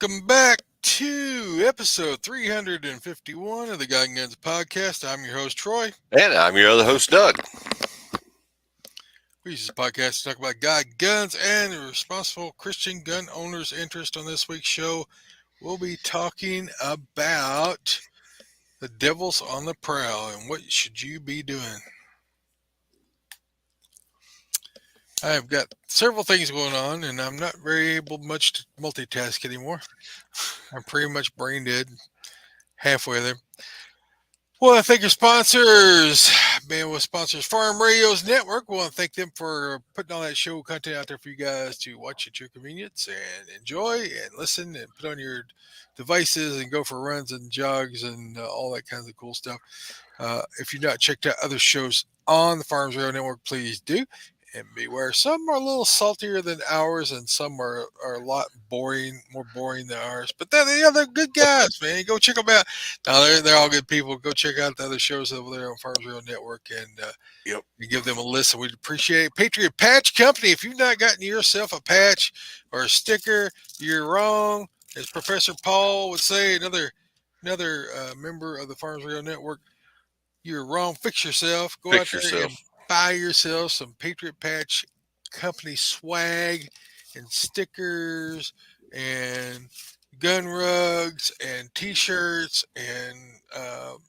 Welcome back to episode 351 of the God and Guns podcast. I'm your host, Troy. And I'm your other host, Doug. We use this podcast to talk about God, guns, and the responsible Christian gun owners' interest. On this week's show, we'll be talking about the devil's on the prowl and what should you be doing. I've got several things going on, and I'm not very able much to multitask anymore. I'm pretty much brain dead halfway there. Well, I thank your sponsors. Bandwidth sponsors Farm Radio's Network. We want to thank them for putting all that show content out there for you guys to watch at your convenience and enjoy and listen and put on your devices and go for runs and jogs and all that kinds of cool stuff. If you've not checked out other shows on the Farms Radio Network, please do. And beware, some are a little saltier than ours, and some are a lot more boring than ours. But they're good guys, man. Go check them out. Now they're all good people. Go check out the other shows over there on Farms Radio Network and give them a listen. We'd appreciate it. Patriot Patch Company. If you've not gotten yourself a patch or a sticker, you're wrong. As Professor Paul would say, another member of the Farms Radio Network, you're wrong. Fix yourself. Go out there and buy yourself some Patriot Patch Company swag and stickers and gun rugs and T-shirts and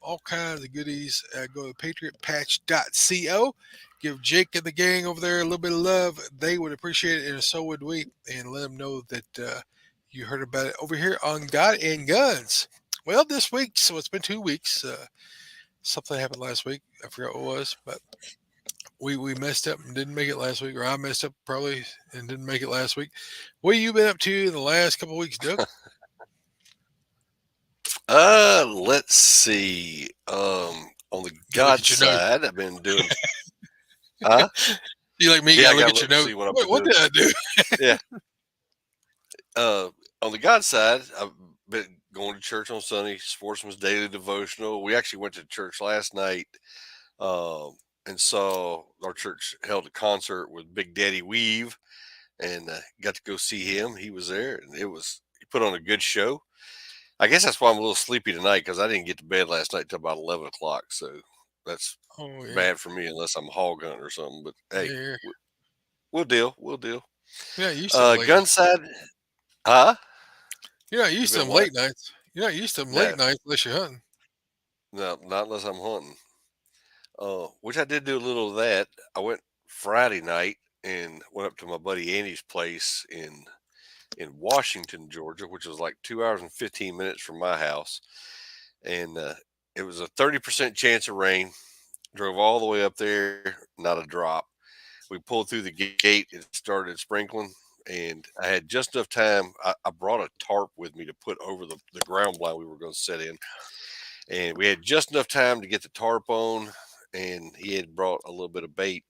all kinds of goodies. Go to patriotpatch.co. Give Jake and the gang over there a little bit of love. They would appreciate it, and so would we. And let them know that you heard about it over here on God and Guns. Well, this week, so it's been 2 weeks. Something happened last week. I forgot what it was, but we messed up and didn't make it last week, or I messed up probably and didn't make it last week. What have you been up to in the last couple of weeks, Doug? Let's see. On the God side, I've been doing. You like me? Yeah, I gotta look at your note. What did I do? Yeah. On the God side, I've been going to church on Sunday, Sportsman's Daily Devotional. We actually went to church last night. And so our church held a concert with Big Daddy Weave and got to go see him. He was there and he put on a good show. I guess that's why I'm a little sleepy tonight, because I didn't get to bed last night till about 11 o'clock. So that's bad for me unless I'm hog hunting or something. But hey, we'll deal. Yeah, you used to gun side. Huh? You're not used to them late nights. You're not used to them late nights unless you're hunting. No, not unless I'm hunting. Which I did do a little of that. I went Friday night and went up to my buddy Andy's place in Washington, Georgia, which was like 2 hours and 15 minutes from my house. And it was a 30% chance of rain. Drove all the way up there, not a drop. We pulled through the gate, it started sprinkling, and I had just enough time. I brought a tarp with me to put over the ground blind we were going to set in. And we had just enough time to get the tarp on, and he had brought a little bit of bait,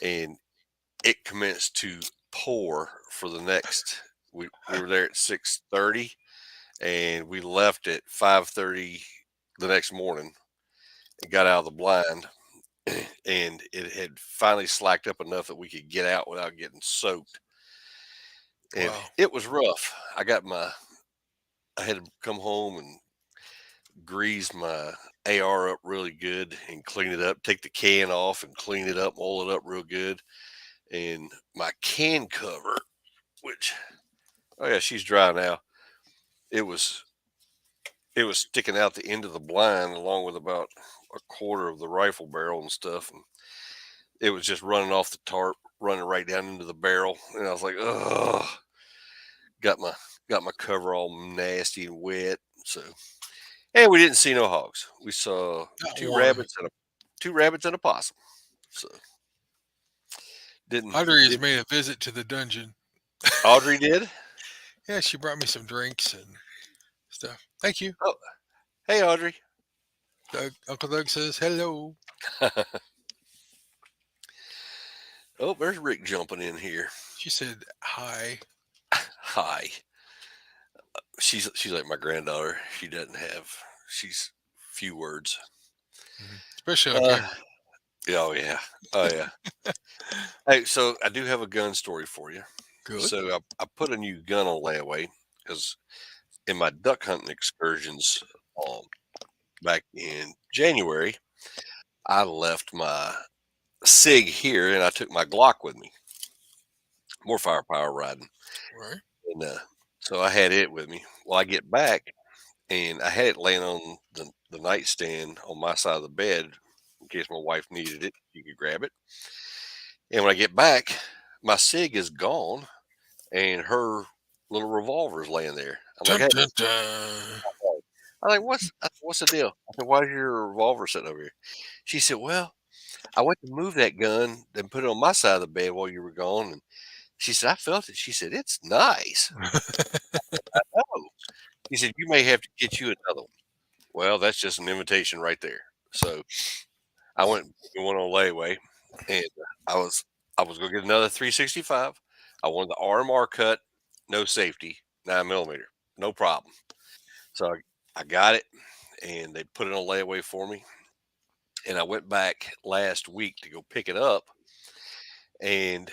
and it commenced to pour for the next. We were there at 6:30, and we left at 5:30 the next morning and got out of the blind, and it had finally slacked up enough that we could get out without getting soaked. And it was rough. I had to come home and grease my AR up really good and clean it up, take the can off and clean it up, oil it up real good. And my can cover, she's dry now. It was sticking out the end of the blind along with about a quarter of the rifle barrel and stuff. And it was just running off the tarp, running right down into the barrel. And I was like, ugh, got my cover all nasty and wet. So, and we didn't see no hogs. We saw two rabbits and a possum. So Audrey made a visit to the dungeon. Audrey did? Yeah, she brought me some drinks and stuff. Thank you. Oh, hey, Audrey. Uncle Doug says hello. Oh, there's Rick jumping in here. She said hi. Hi. She's like my granddaughter. She's few words. Mm-hmm. Especially on camera. Oh yeah. Hey, so I do have a gun story for you. Good. So I put a new gun on layaway because in my duck hunting excursions um, back in January, I left my Sig here and I took my Glock with me. More firepower riding. Right. And so I had it with me. Well, I get back and I had it laying on the nightstand on my side of the bed in case my wife needed it. You could grab it. And when I get back, my Sig is gone and her little revolver is laying there. I'm like, Dun, hey, dun, dun. I'm like, what's the deal? I said, why is your revolver sitting over here? She said, well, I went to move that gun and put it on my side of the bed while you were gone. And she said, I felt it. She said, it's nice. Oh, he said, you may have to get you another one. Well, that's just an invitation right there. So I went on layaway, and I was gonna get another 365. I wanted the RMR cut, no safety, 9 millimeter, no problem. So I got it, and they put it on layaway for me. And I went back last week to go pick it up, and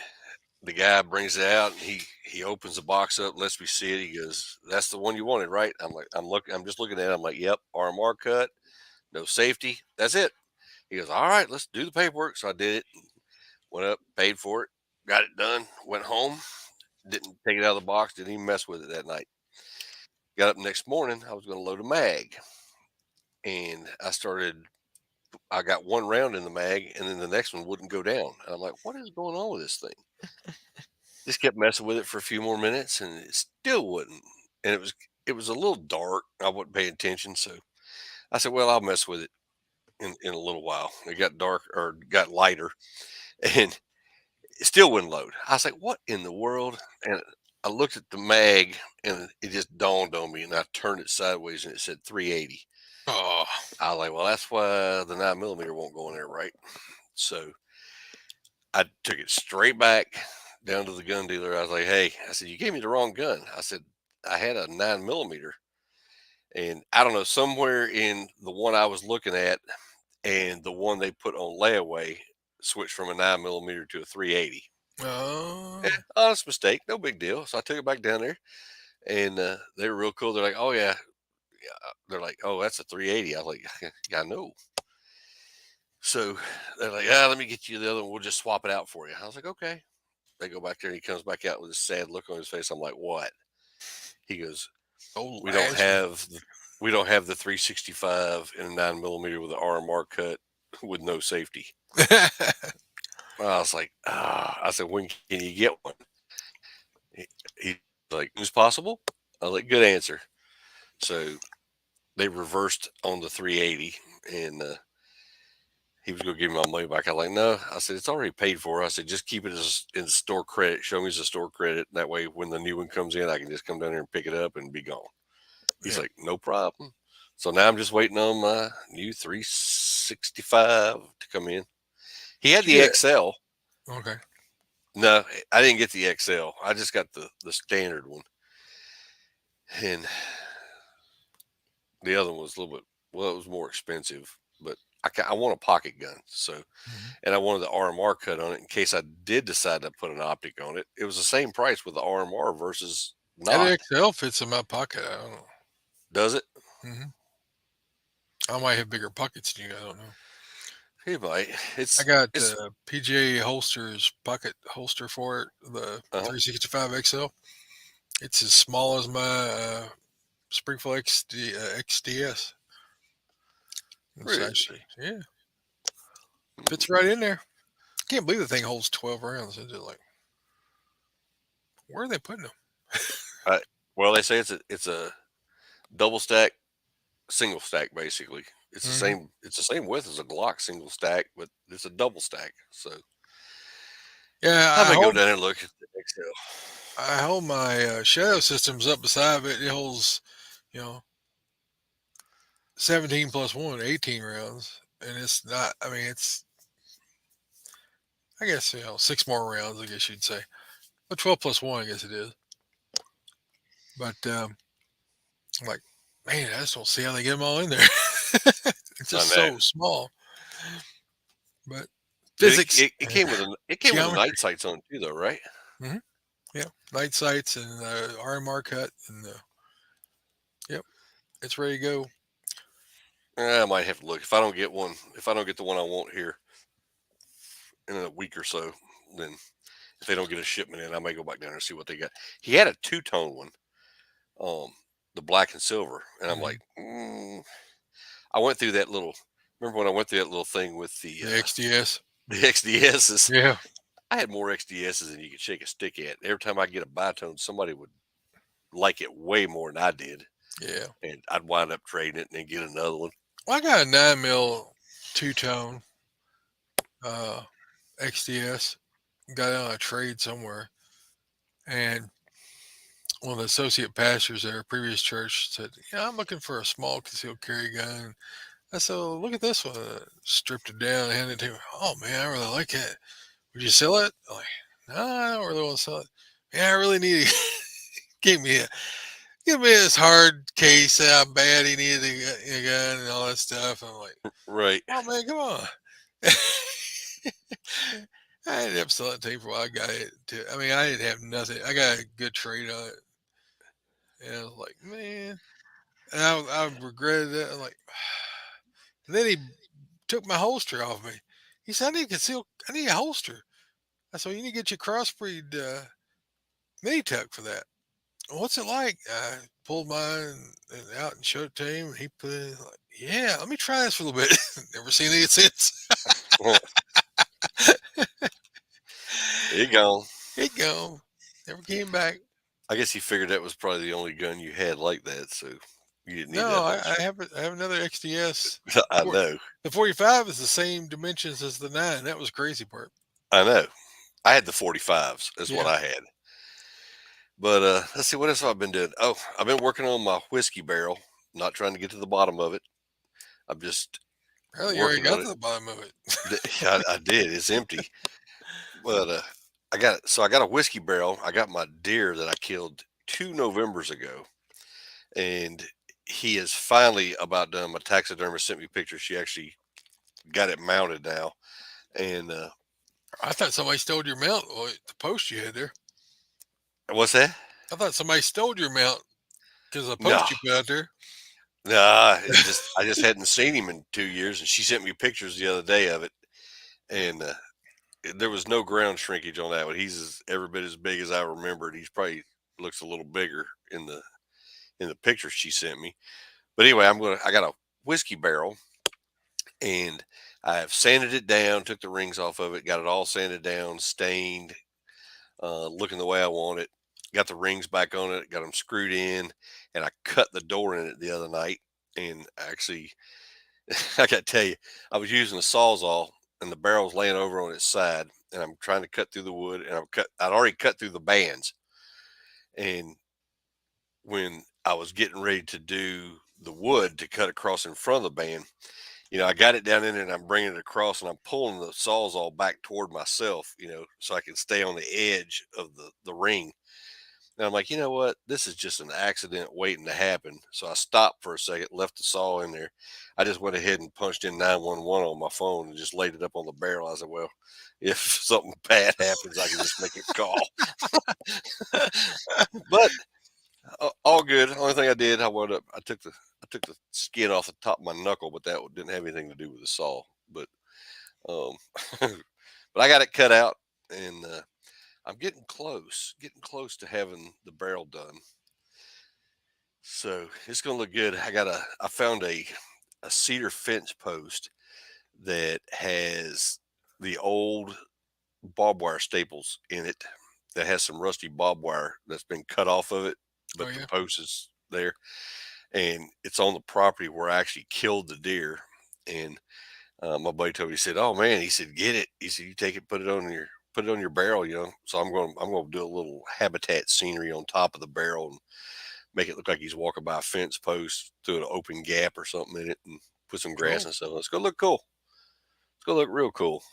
the guy brings it out. And he opens the box up, lets me see it. He goes, "That's the one you wanted, right?" I'm like, I'm just looking at it. I'm like, "Yep, RMR cut, no safety. That's it." He goes, "All right, let's do the paperwork." So I did it. Went up, paid for it, got it done. Went home. Didn't take it out of the box. Didn't even mess with it that night. Got up next morning. I was going to load a mag, and I got one round in the mag, and then the next one wouldn't go down. And I'm like, "What is going on with this thing?" Just kept messing with it for a few more minutes, and it still wouldn't. And it was a little dark. I wasn't paying attention, so I said, "Well, I'll mess with it in a little while." It got dark or got lighter, and it still wouldn't load. I was like, "What in the world?" And I looked at the mag, and it just dawned on me, and I turned it sideways, and it said 380. Oh, I was like, "Well, that's why the 9 millimeter won't go in there, right?" So I took it straight back down to the gun dealer. I was like, "Hey," I said, "you gave me the wrong gun." I said, "I had a 9 millimeter, and I don't know, somewhere in the one I was looking at and the one they put on layaway switched from a 9 millimeter to a 380. Yeah, oh. honest mistake, no big deal." So I took it back down there, and they were real cool. They're like, "Oh yeah," they're like, "Oh, that's a 380." I was like, "Yeah, I know." So they're like, "Ah, let me get you the other one. We'll just swap it out for you." I was like, "Okay." They go back there, and he comes back out with a sad look on his face. I'm like, "What?" He goes, Old "We don't Ashley. have the 365 and a 9 millimeter with an RMR cut with no safety." I was like, "Ah," I said, "When can you get one?" He's like, "As possible." I was like, "Good answer." So they reversed on the 380, and he was going to give me my money back. I was like, "No," I said, "It's already paid for." I said, "Just keep it as in store credit. Show me as a store credit. That way, when the new one comes in, I can just come down there and pick it up and be gone." He's Yeah. like, "No problem." So now I'm just waiting on my new 365 to come in. He had Did the you get XL. it? Okay. No, I didn't get the XL. I just got the standard one, and the other one was a little bit, well, it was more expensive, but I want a pocket gun. So, Mhm. and I wanted the RMR cut on it in case I did decide to put an optic on it. It was the same price with the RMR versus That not. XL fits in my pocket. I don't know. Does it? Hmm. I might have bigger pockets than you. I don't know. He might. I It's got it's PGA holsters pocket holster for it. The uh 365 XL. It's as small as my Springfield XDS. It's actually, really. yeah, fits right Hmm. in there. Can't believe the thing holds 12 rounds. It's just like, where are they putting them? I, well, they say it's a double stack, single stack, basically. It's the Hmm. same. It's the same width as a Glock single stack, but it's a double stack. So Yeah, I may go down there and look at the XL. I hold my shadow systems up beside it. It holds, you know, 17 plus one, 18 rounds. And it's not, I mean, it's, I guess, six more rounds, I guess you'd say. But 12 plus one, I guess it is. But I'm like, man, I just don't see how they get them all in there. It's I just know. so small. But Did physics, it came with the geometry. night sights on it too, though, right? Hmm. Yeah. Night sights and RMR cut. And It's ready to go. I might have to look if I don't get one. If I don't get the one I want here in a week or so, then if they don't get a shipment in, I may go back down there and see what they got. He had a two tone one, um, the black and silver, and I'm Hmm. like, I went through that little. Remember when I went through that little thing with The XDS. the XDSs? Yeah. I had more XDSs than you could shake a stick at. Every time I get a bitone, somebody would like it way more than I did, Yeah. and I'd wind up trading it and then get another one. Well, I got a 9 mil two tone uh, XDS. Got it on a trade somewhere, and one of the associate pastors at our previous church said, "Yeah, I'm looking for a small concealed carry gun." I said, well, "Look at this one." Stripped it down, handed it to him. "Oh man, I really like it. Would you sell it?" I'm like, "No, I don't really want to sell it." "Yeah, I really need it." Gave me a Give me this hard case, how bad he needed a gun and all that stuff. I'm like, Right. "Oh man, come on." I ended up selling it to him for a while. I got it. I mean, I didn't have nothing. I got a good trade on it, and I was like, man, and I regretted it. I'm like, and then he took my holster off me. He said, I need a holster." I said, "You need to get your crossbreed mini tuck for that." "What's it like?" I pulled mine out and showed it to him. And he put it in, like, "Yeah, let me try this for a little bit." Never seen it since. There you go. It gone. Never came back. I guess he figured that was probably the only gun you had like that, so you didn't need No, that holster. I have another XDS. I For- know. The 45 is the same dimensions as the 9. That was crazy part. I know. I had the 45s is what Yeah. I had. But let's see what else have I been doing. Oh, I've been working on my whiskey barrel. Not trying to get to the bottom of it. I'm just Apparently, you already working got on to it. the bottom of it. I did. It's empty. But I got a whiskey barrel. I got my deer that I killed 2 Novembers ago, and he is finally about done. My taxidermist sent me pictures. She actually got it mounted now, and I thought somebody stole your mount. The post you had there. what's that? I thought somebody stole your mount because of the No, post you put out there. nah. It just I just hadn't seen him in 2 years, and she sent me pictures the other day of it, and there was no ground shrinkage on that one. He's every bit as big as I remembered. He's probably looks a little bigger in the pictures she sent me. But anyway, I got a whiskey barrel, and I've sanded it down, took the rings off of it, got it all sanded down, stained, looking the way I want it. Got the rings back on it, got them screwed in, and I cut the door in it the other night. And actually, I got to tell you, I was using a sawzall, and the barrel's laying over on its side, and I'm trying to cut through the wood, and I'd already cut through the bands, and when I was getting ready to do the wood to cut across in front of the band, I got it down in there and I'm bringing it across and I'm pulling the sawzall back toward myself, so I can stay on the edge of the ring. And I'm like, you know what? This is just an accident waiting to happen. So I stopped for a second, left the saw in there. I just went ahead and punched in 911 on my phone and just laid it up on the barrel. I said, well, if something bad happens, I can just make a call. But all good. Only thing I did, I took the skin off the top of my knuckle, but that didn't have anything to do with the saw. But um, but I got it cut out, and I'm getting close to having the barrel done. So it's gonna look good. I found a cedar fence post that has the old barbed wire staples in it. That has some rusty barbed wire that's been cut off of it, Oh but the yeah. post is there, and it's on the property where I actually killed the deer. And my buddy told me, he said, "Oh man," he said, "get it." He said, "You take it, put it on your barrel, you know." So I'm going to do a little habitat scenery on top of the barrel and make it look like he's walking by a fence post through an open gap or something in it, and put some grass Cool. and stuff. It's gonna look cool. It's gonna look real cool.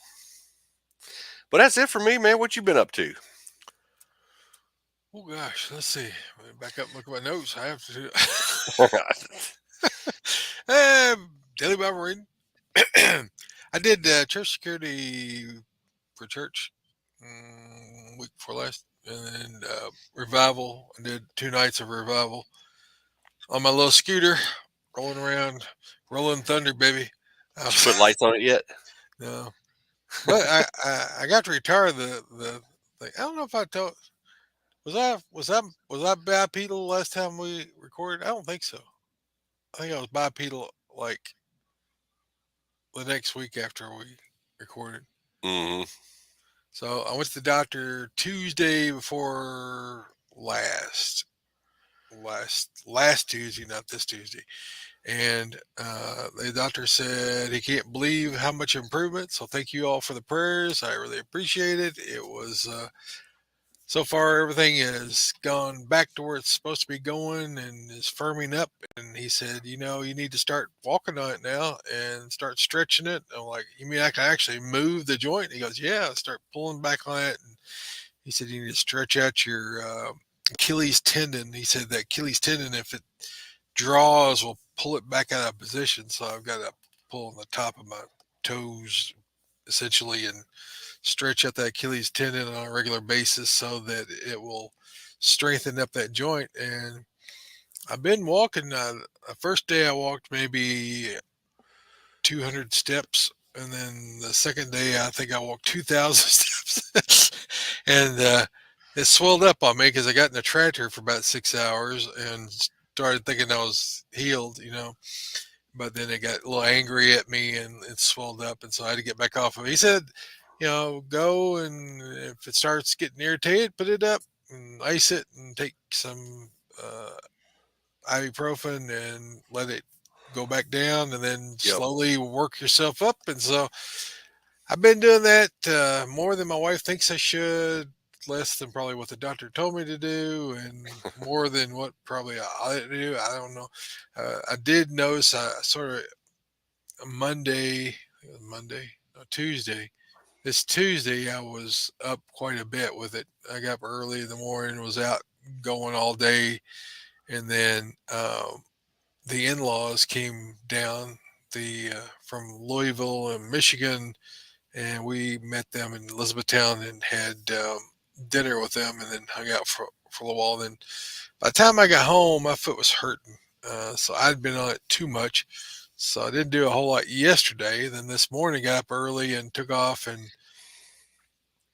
But that's it for me, man. What you been up to? Oh gosh, let's see. Let me back up and look at my notes. I have to do daily Bible reading. I did church security for church week before last, and then revival. I did 2 nights of revival. on my little scooter, rolling around, rolling thunder, baby. I Did you was, put lights on it yet? no, but I got to retire the thing. I don't know if I told. Was I bipedal last time we recorded? I don't think so. I think I was bipedal like the next week after we recorded. Hmm. So I went to the doctor Tuesday before last Tuesday, not this Tuesday, and the doctor said he can't believe how much improvement. So thank you all for the prayers. I really appreciate it. It was so far everything has gone back to where it's supposed to be going and is firming up. And he said, you need to start walking on it now and start stretching it. I'm like, you mean I can actually move the joint? He goes, yeah, start pulling back on it. And he said you need to stretch out your Achilles tendon. He said that Achilles tendon, if it draws, will pull it back out of position. So I've got to pull on the top of my toes essentially and stretch out that Achilles tendon on a regular basis so that it will strengthen up that joint. And I've been walking. The first day I walked maybe 200 steps, and then the second day I think I walked 2,000 steps, and it swelled up on me because I got in the tractor for about 6 hours and started thinking I was healed. But then it got a little angry at me and it swelled up, and so I had to get back off of it. He said, go and if it starts getting irritated, put it up and ice it and take some ibuprofen and let it go back down, and then Yep. slowly work yourself up. And so I've been doing that more than my wife thinks I should, less than probably what the doctor told me to do, and more than what probably I ought to do. I don't know. I did notice I sort of Monday, I think it was Monday, no, Tuesday. This Tuesday, I was up quite a bit with it. I got up early in the morning, was out going all day, and then the in-laws came down from Louisville and Michigan, and we met them in Elizabethtown and had dinner with them, and then hung out for a little while. Then by the time I got home, my foot was hurting, so I'd been on it too much. So I didn't do a whole lot yesterday. Then this morning, got up early and took off and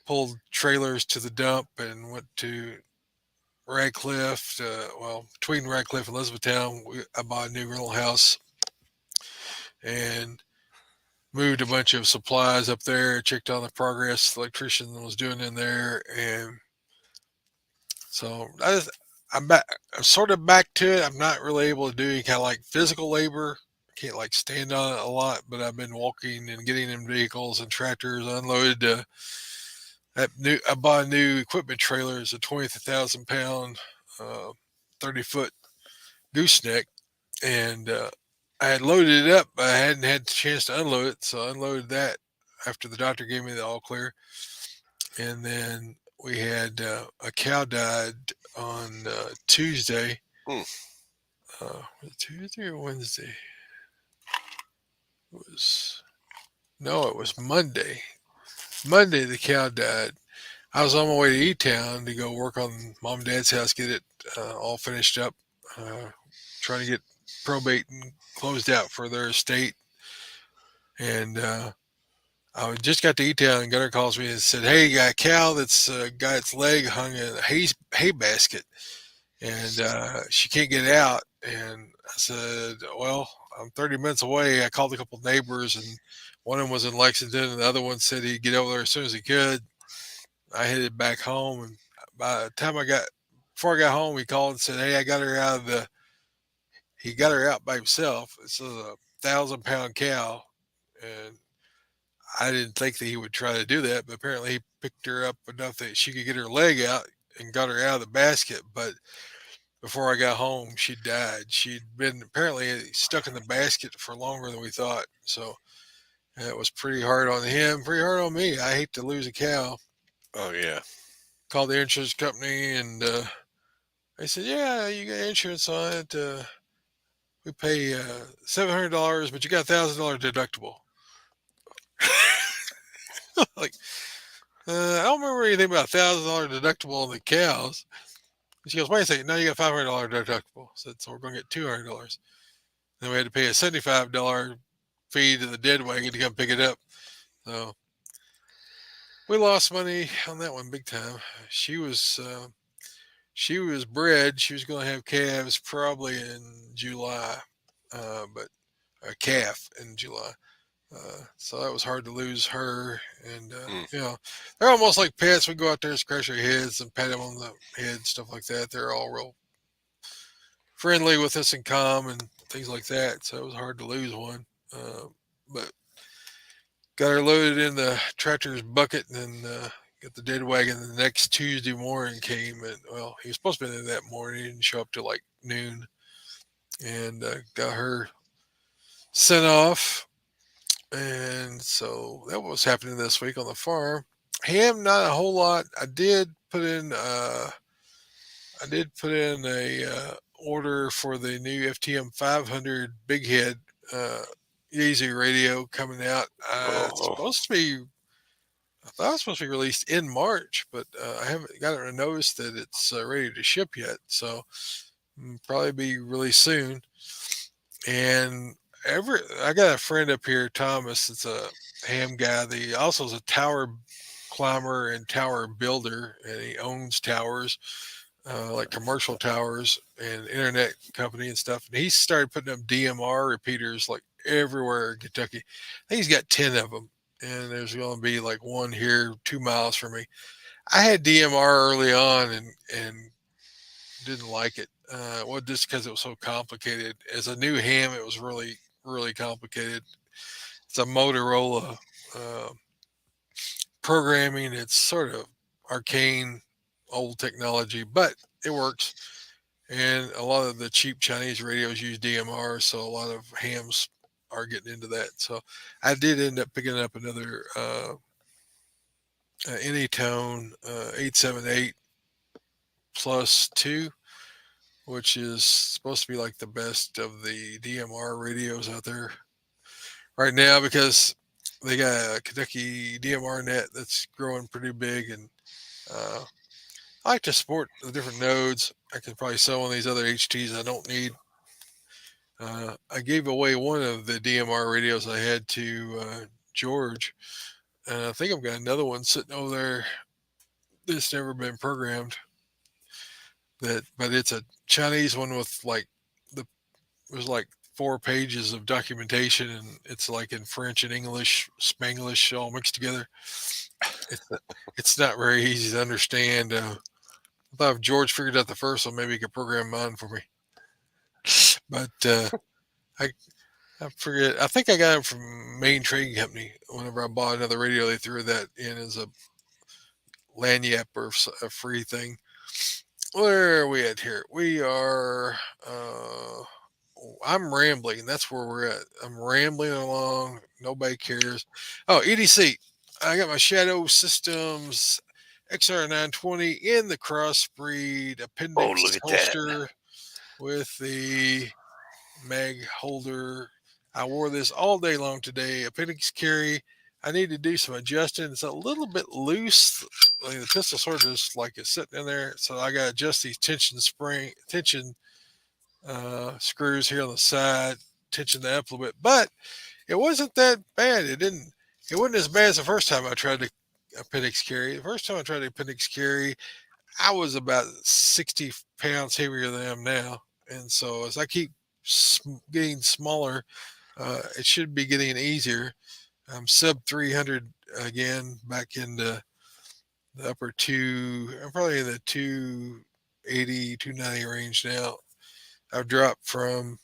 pulled trailers to the dump and went to Radcliffe. Well, between Radcliffe and Elizabethtown, I bought a new rental house and moved a bunch of supplies up there. Checked on the progress the electrician was doing in there, and so I'm back. I'm sort of back to it. I'm not really able to do any kind of like physical labor. I can't like stand on it a lot, but I've been walking and getting in vehicles and tractors unloaded. I bought a new equipment trailer. It's a 20,000 pound, 30-foot gooseneck, and I had loaded it up. But I hadn't had the chance to unload it, so I unloaded that after the doctor gave me the all clear. And then we had a cow died on Tuesday. Hmm. Was it Tuesday or Wednesday? It was no, it was Monday. Monday the cow died. I was on my way to E Town to go work on mom and dad's house, get it all finished up, uh, trying to get probate and closed out for their estate. And I just got to E Town, and Gunner calls me and said, "Hey, you got a cow that's got its leg hung in a hay basket, and she can't get out." And I said, "Well, I'm 30 minutes away." I called a couple neighbors, and one of them was in Lexington, and the other one said he'd get over there as soon as he could. I headed back home, and by the time before I got home, he called and said, "Hey, I got her out of the." He got her out by himself. This is a 1,000 pound cow, and I didn't think that he would try to do that, but apparently he picked her up enough that she could get her leg out and got her out of the basket. But before I got home, she died. She'd been apparently stuck in the basket for longer than we thought. So it was pretty hard on him, pretty hard on me. I hate to lose a cow. Oh yeah. Called the insurance company, and they said, "Yeah, you got insurance on it. We pay $700, but you got $1,000 deductible." Like, I don't remember anything about $1,000 deductible on the cows. And she goes, wait a second, now you got $500 deductible. I said, so we're going to get $200. Then we had to pay a $75 fee to the dead wagon to come pick it up. So we lost money on that one big time. She was she was bred. She was going to have calves probably in July, but a calf in July. So that was hard to lose her. And Mm. they're almost like pets. We go out there and scratch their heads and pat them on the head, stuff like that. They're all real friendly with us and calm and things like that. So it was hard to lose one. But got her loaded in the tractor's bucket and then got the dead wagon the next Tuesday morning came. And, well, he was supposed to be there that morning. He didn't show up till like noon. And got her sent off. And so that was happening this week on the farm. Ham, not a whole lot. I did put in a order for the new FTM 500 big head Yeezy radio coming out. It's Oh, supposed to be. I thought it was supposed to be released in March, but I haven't gotten a notice that it's ready to ship yet. So probably be really soon. And I got a friend up here, Thomas. It's a ham guy. The also is a tower climber and tower builder, and he owns towers, like commercial towers and internet company and stuff. And he started putting up DMR repeaters like everywhere in Kentucky. I think he's got 10 of them, and there's going to be like one here 2 miles from me. I had DMR early on and didn't like it. Well, just because it was so complicated. As a new ham, it was really, really complicated. It's a Motorola uh, programming. It's sort of arcane, old technology, but it works. And a lot of the cheap Chinese radios use DMR, so a lot of hams are getting into that. So I did end up picking up another Anytone 878 plus 2, which is supposed to be like the best of the DMR radios out there right now because they got a Kentucky DMR net that's growing pretty big. And uh, I like to support the different nodes. I can probably sell one of these other HTs I don't need. I gave away one of the DMR radios I had to George, and I think I've got another one sitting over there that's never been programmed. But it's a Chinese one with like the it was like 4 pages of documentation, and it's like in French and English, Spanglish, all mixed together. It, it's not very easy to understand. I thought if George figured out the first one, maybe he could program mine for me. But I I forget. I think I got it from Main Trading Company. Whenever I bought another radio, they threw that in as a lanyap or a free thing. Where are we at here? We are. I'm rambling. That's where we're at. I'm rambling along. Nobody cares. Oh, EDC. I got my Shadow Systems XR920 in the crossbreed oh, look appendix at that. holster with the mag holder. I wore this all day long today. Appendix carry. I need to do some adjusting. It's a little bit loose. Like the pistol sort of just like it's sitting in there. So I got to adjust these tension screws here on the side, tension that up a little bit. But it wasn't that bad. It wasn't as bad as the first time I tried to appendix carry. The first time I tried to appendix carry, I was about 60 pounds heavier than I am now. And so as I keep getting smaller, it should be getting easier. I'm sub 300 again, back into the upper two. I'm probably in the 280, 290 range now. I've dropped from,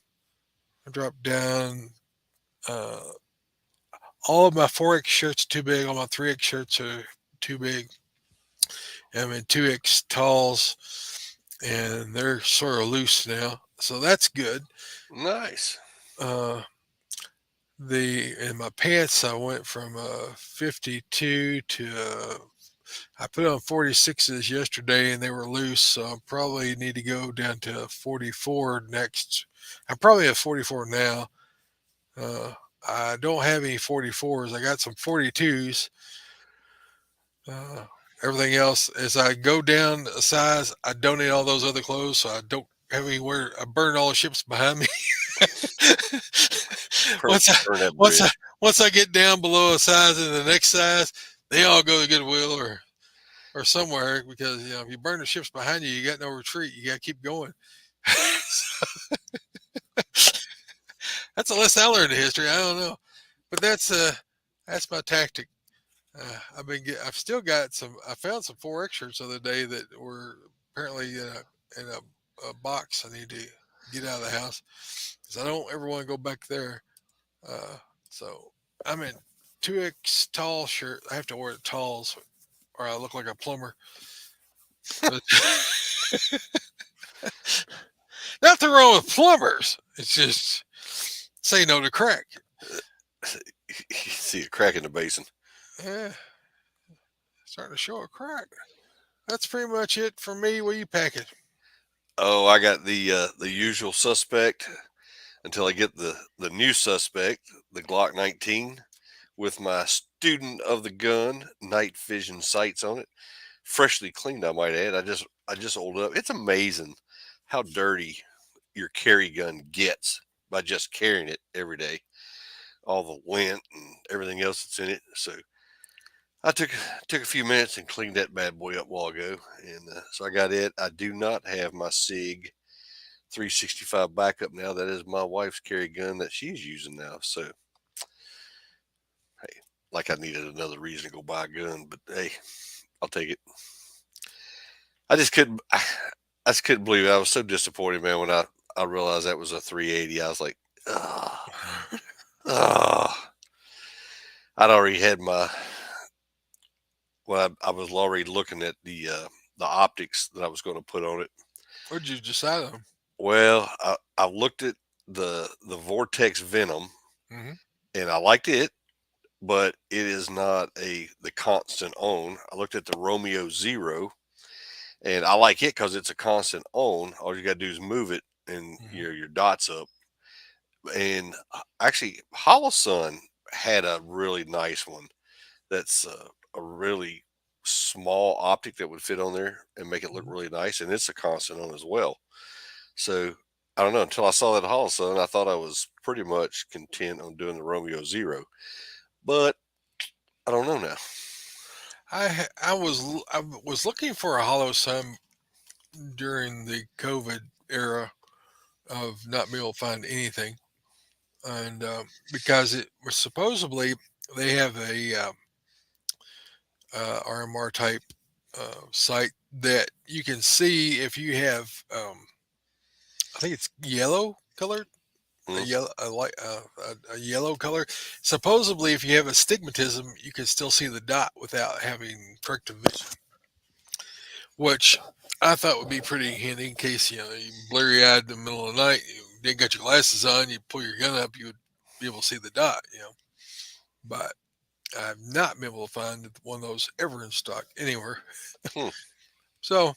I dropped down. Uh, all of my 4X shirts are too big. All my 3X shirts are too big. I'm in 2X talls, and they're sort of loose now. So that's good. Nice. Uh, the in my pants, I went from 52 to I put on 46s yesterday, and they were loose. So I probably need to go down to 44 next. I'm probably at 44 now. Uh, I don't have any 44s. I got some 42s. Everything else, as I go down a size, I donate all those other clothes, so I don't have anywhere. I burn all the ships behind me. Burn, once I burn that once I bridge. once I get down below a size in the next size, they all go to Goodwill or somewhere, because if you burn the ships behind you, you got no retreat. You got to keep going. That's a lesson I learned in history. I don't know, but that's my tactic. I've still got some. I found some 4X shirts the other day that were apparently in a box. I need to get out of the house because I don't ever want to go back there. Uh, so I'm in 2X tall shirt. I have to wear the talls or I look like a plumber. But nothing wrong with plumbers. It's just say no to crack. You see a crack in the basin. Yeah, starting to show a crack. That's pretty much it for me. What you packing? Oh, I got the usual suspect until I get the new suspect, the Glock 19, with my student of the gun night vision sights on it, freshly cleaned. I might add. I just oiled up. It's amazing how dirty your carry gun gets by just carrying it every day. All the lint and everything else that's in it. So I took a few minutes and cleaned that bad boy up a while ago, and so I got it. I do not have my Sig 365 backup now. That is my wife's carry gun that she's using now. So hey, like I needed another reason to go buy a gun, but hey, I'll take it. I just couldn't. I just couldn't believe it. I was so disappointed, man, when I realized that was a 380. I was like, ah, ah. I'd already had my. Well, I was already looking at the optics that I was going to put on it. What'd you decide on? Well, I looked at the Vortex Venom, Hmm. and I liked it, but it is not the constant on. I looked at the Romeo Zero, and I like it because it's a constant on. All you got to do is move it, and Hmm. your dots up. And actually, Holosun had a really nice one. That's a really small optic that would fit on there and make it look really nice, and it's a constant on as well. So I don't know. Until I saw that Holosun, I thought I was pretty much content on doing the Romeo Zero, but I don't know now. I was looking for a hollow sun during the COVID era of not being able to find anything, and because it was supposedly they have a RMR type site that you can see if you have I think it's yellow colored a Mm, yellow a light a yellow color. Supposedly, if you have astigmatism, you can still see the dot without having corrective vision, which I thought would be pretty handy in case you blurry eyed in the middle of the night, you didn't got your glasses on, you pull your gun up, you would be able to see the dot. But I've not been able to find one of those ever in stock anywhere. hmm, So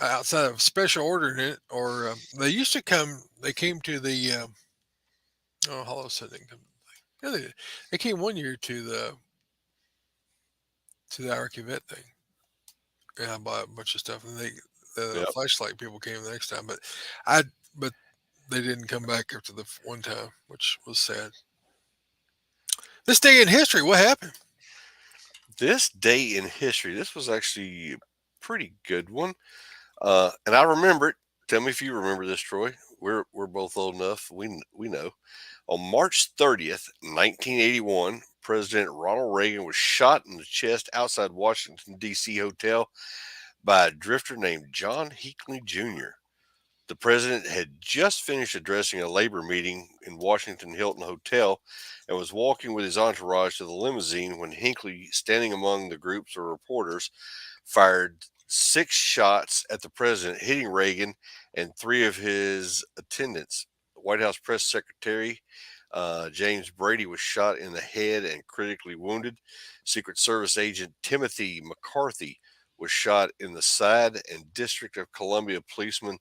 outside of special ordering it, or they used to come, they came to the oh, Hollow said they didn't come. Yeah, they came one year to the Archivette thing, and I bought a bunch of stuff. And the yep. flashlight people came the next time, I but they didn't come back after the one time, which was sad. This day in history, what happened? This day in history, this was actually a pretty good one, and I remember it. Tell me if you remember this, Troy. We're both old enough. We know. On March 30th, 1981, President Ronald Reagan was shot in the chest outside Washington D.C. hotel by a drifter named John Hinckley Jr. The president had just finished addressing a labor meeting in Washington Hilton Hotel and was walking with his entourage to the limousine when Hinckley, standing among the groups of reporters, fired 6 shots at the president, hitting Reagan and 3 of his attendants. The White House press secretary James Brady was shot in the head and critically wounded. Secret Service agent Timothy McCarthy was shot in the side, and District of Columbia policeman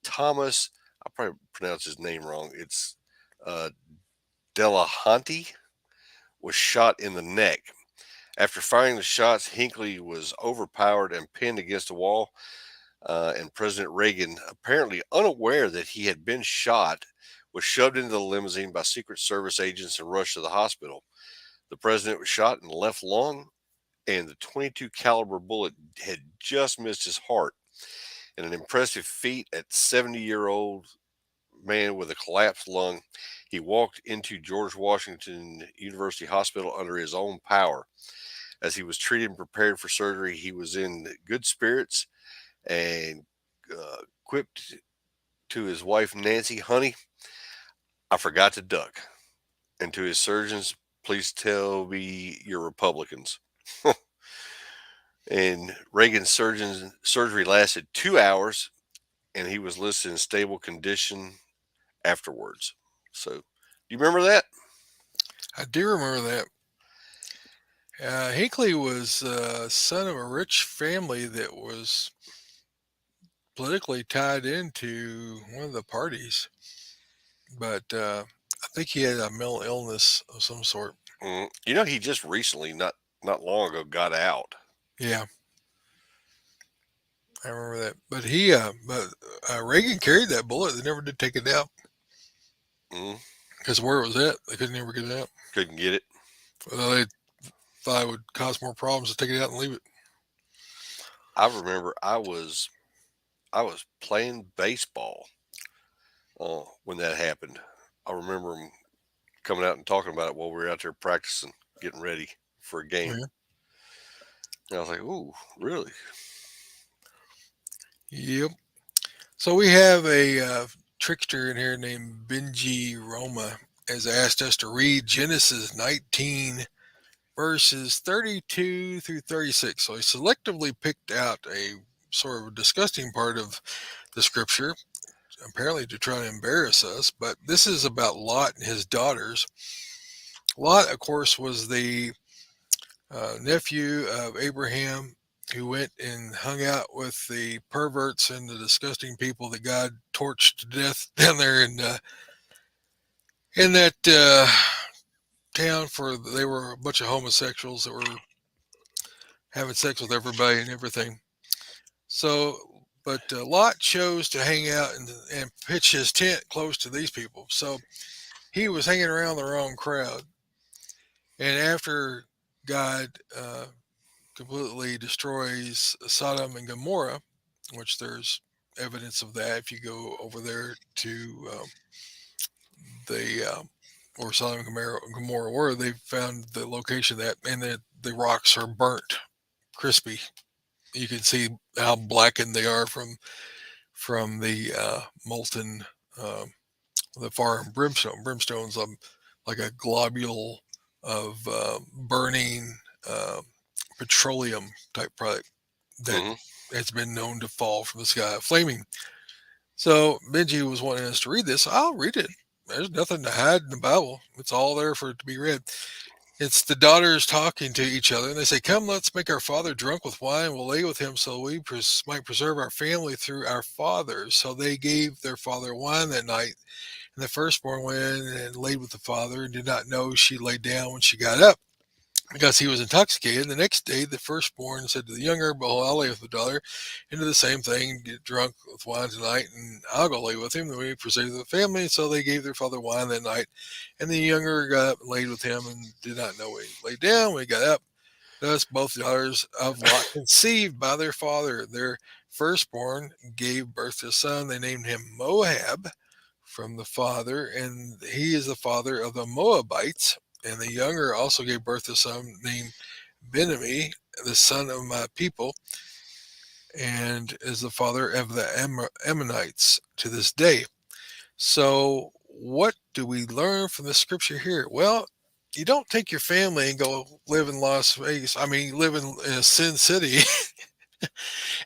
Thomas, I probably pronounced his name wrong. It's uh, Delahanty, was shot in the neck. After firing the shots, Hinckley was overpowered and pinned against a wall. And President Reagan, apparently unaware that he had been shot, was shoved into the limousine by Secret Service agents and rushed to the hospital. The president was shot in the left lung, and the 22 caliber bullet had just missed his heart. In an impressive feat at 70-year-old man with a collapsed lung, he walked into George Washington University Hospital under his own power. As he was treated and prepared for surgery, he was in good spirits and quipped to his wife Nancy, "Honey, I forgot to duck." And to his surgeons, "Please tell me you're Republicans." And Reagan's surgery lasted 2 hours, and he was listed in stable condition afterwards. So, do you remember that? I do remember that. Hinckley was son of a rich family that was politically tied into one of the parties, but I think he had a mental illness of some sort. He just recently, not long ago, got out. Yeah, I remember that. But Reagan carried that bullet. They never did take it out Mm, because where it was at, they couldn't ever get it out. couldn't get it. Well, they thought it would cause more problems to take it out and leave it. I remember I was playing baseball when that happened. I remember him coming out and talking about it while we were out there practicing, getting ready for a game. Yeah. And I was like, "Ooh, really?" Yep. So we have a trickster in here named Benji Roma has asked us to read Genesis 19 verses 32 through 36. So he selectively picked out a sort of disgusting part of the scripture, apparently to try to embarrass us. But this is about Lot and his daughters. Lot, of course, was the nephew of Abraham who went and hung out with the perverts and the disgusting people that God torched to death down there in that town. For they were a bunch of homosexuals that were having sex with everybody and everything. So, but Lot chose to hang out and pitch his tent close to these people. So he was hanging around the wrong crowd. And after God completely destroys Sodom and Gomorrah, which there's evidence of that if you go over there to the or Sodom and Gomorrah were, they found the location of that, and the rocks are burnt, crispy. You can see how blackened they are from the molten the fire and brimstone. Brimstone's like a globule of burning uh, petroleum type product that Hmm. has been known to fall from the sky, flaming. So Benji was wanting us to read this. I'll read it. There's nothing to hide in the Bible. It's all there for it to be read. It's the daughters talking to each other, and they say, "Come, let's make our father drunk with wine. We'll lay with him so we might preserve our family through our fathers." So they gave their father wine that night, and the firstborn went in and laid with the father and did not know she lay down when she got up, because he was intoxicated. The next day, the firstborn said to the younger, "Behold, I'll lay with the daughter, and do the same thing, get drunk with wine tonight, and I'll go lay with him. Then we preserve the family." So they gave their father wine that night, and the younger got up and laid with him, and did not know when he lay down when he got up. Thus, both daughters of Lot conceived by their father. Their firstborn gave birth to a son. They named him Moab from the father, and he is the father of the Moabites. And the younger also gave birth to a son named Benami, the son of my people, and is the father of the Ammonites to this day. So, what do we learn from the scripture here? Well, you don't take your family and go live in Las Vegas. I mean, live in a Sin City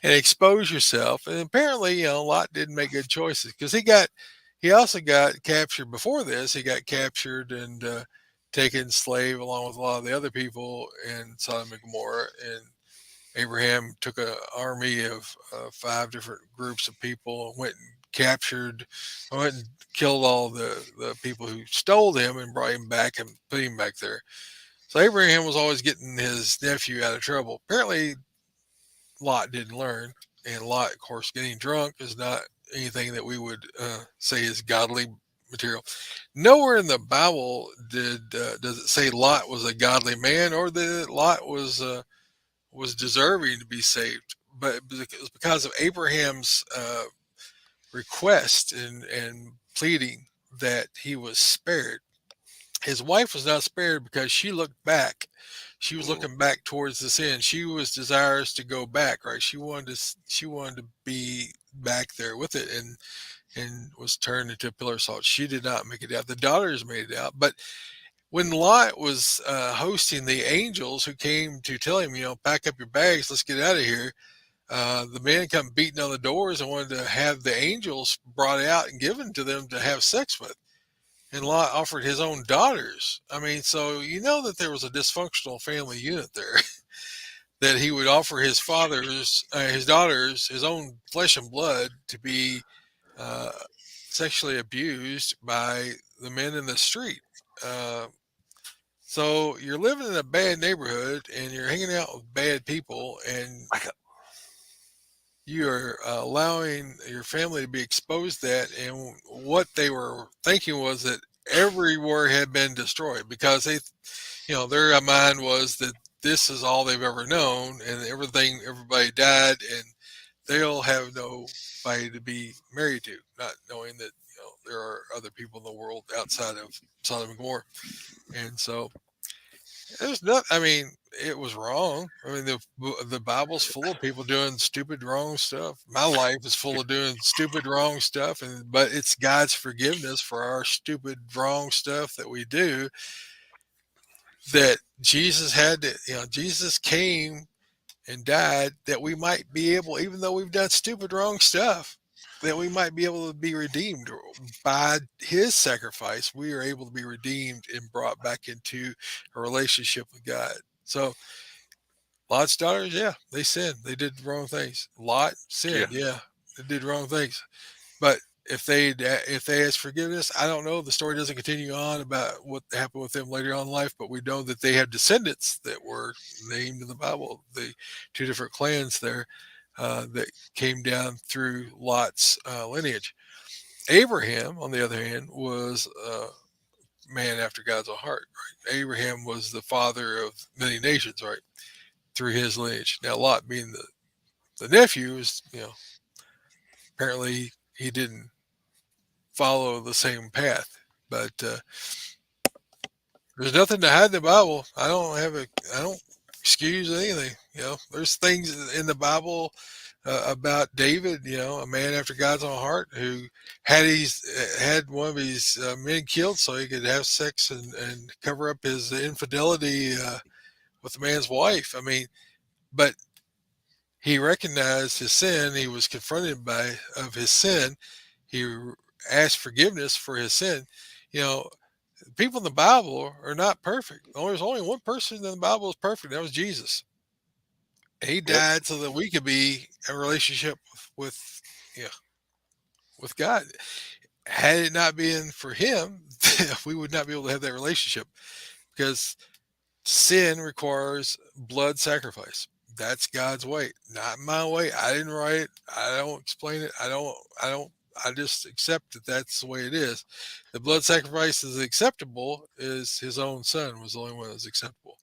and expose yourself. And apparently, Lot didn't make good choices because he also got captured before this. He got captured and taken slave along with a lot of the other people in Sodom and Gomorrah. And Abraham took an army of 5 different groups of people and went and killed all the people who stole him and brought him back and put him back there. So Abraham was always getting his nephew out of trouble. Apparently, Lot didn't learn, and Lot, of course, getting drunk is not anything that we would say is godly material. Nowhere in the Bible does it say Lot was a godly man or that Lot was deserving to be saved. But it was because of Abraham's request and pleading that he was spared. His wife was not spared because she looked back. She was Mm, looking back towards the sin. She was desirous to go back, right? She wanted to be back there with it, and was turned into a pillar of salt. She did not make it out. The daughters made it out, but when Lot was hosting the angels who came to tell him, pack up your bags, let's get out of here. The men come beating on the doors and wanted to have the angels brought out and given to them to have sex with. And Lot offered his own daughters. I mean, so you know that there was a dysfunctional family unit there. That he would offer his daughters, his own flesh and blood to be uh, sexually abused by the men in the street. Uh, so you're living in a bad neighborhood and you're hanging out with bad people, and I got, you are allowing your family to be exposed to that. And what they were thinking was that everywhere had been destroyed because their mind was that this is all they've ever known, and everybody died, and they'll have nobody to be married to, not knowing that there are other people in the world outside of Sodom and Gomorrah. And so there's not. I mean, it was wrong. I mean, the Bible's full of people doing stupid, wrong stuff. My life is full of doing stupid, wrong stuff, and but it's God's forgiveness for our stupid, wrong stuff that we do. That Jesus had to, Jesus came and died that we might be able, even though we've done stupid, wrong stuff, that we might be able to be redeemed by his sacrifice. We are able to be redeemed and brought back into a relationship with God. So Lot's daughters, yeah, they sinned. They did wrong things. Lot yeah, sinned, yeah, they did wrong things. But if they ask forgiveness, I don't know. The story doesn't continue on about what happened with them later on in life, but we know that they have descendants that were named in the Bible. The two different clans there that came down through Lot's lineage. Abraham, on the other hand, was a man after God's own heart. Right? Abraham was the father of many nations, right, through his lineage. Now Lot, being the nephew, is apparently he didn't follow the same path. But there's nothing to hide in the Bible. I don't excuse anything. There's things in the Bible about David. A man after God's own heart who had one of his men killed so he could have sex and cover up his infidelity with the man's wife. I mean, but he recognized his sin. He was confronted by of his sin. He asked forgiveness for his sin. You know, people in the Bible are not perfect. There's only one person in the Bible is perfect. That was Jesus. And he yep, died so that we could be in a relationship with yeah, with God. Had it not been for him, we would not be able to have that relationship because sin requires blood sacrifice. That's God's way, not my way. I didn't write it. I don't explain it. I don't. I just accept that that's the way it is. The blood sacrifice is acceptable. Is his own son was the only one that was acceptable.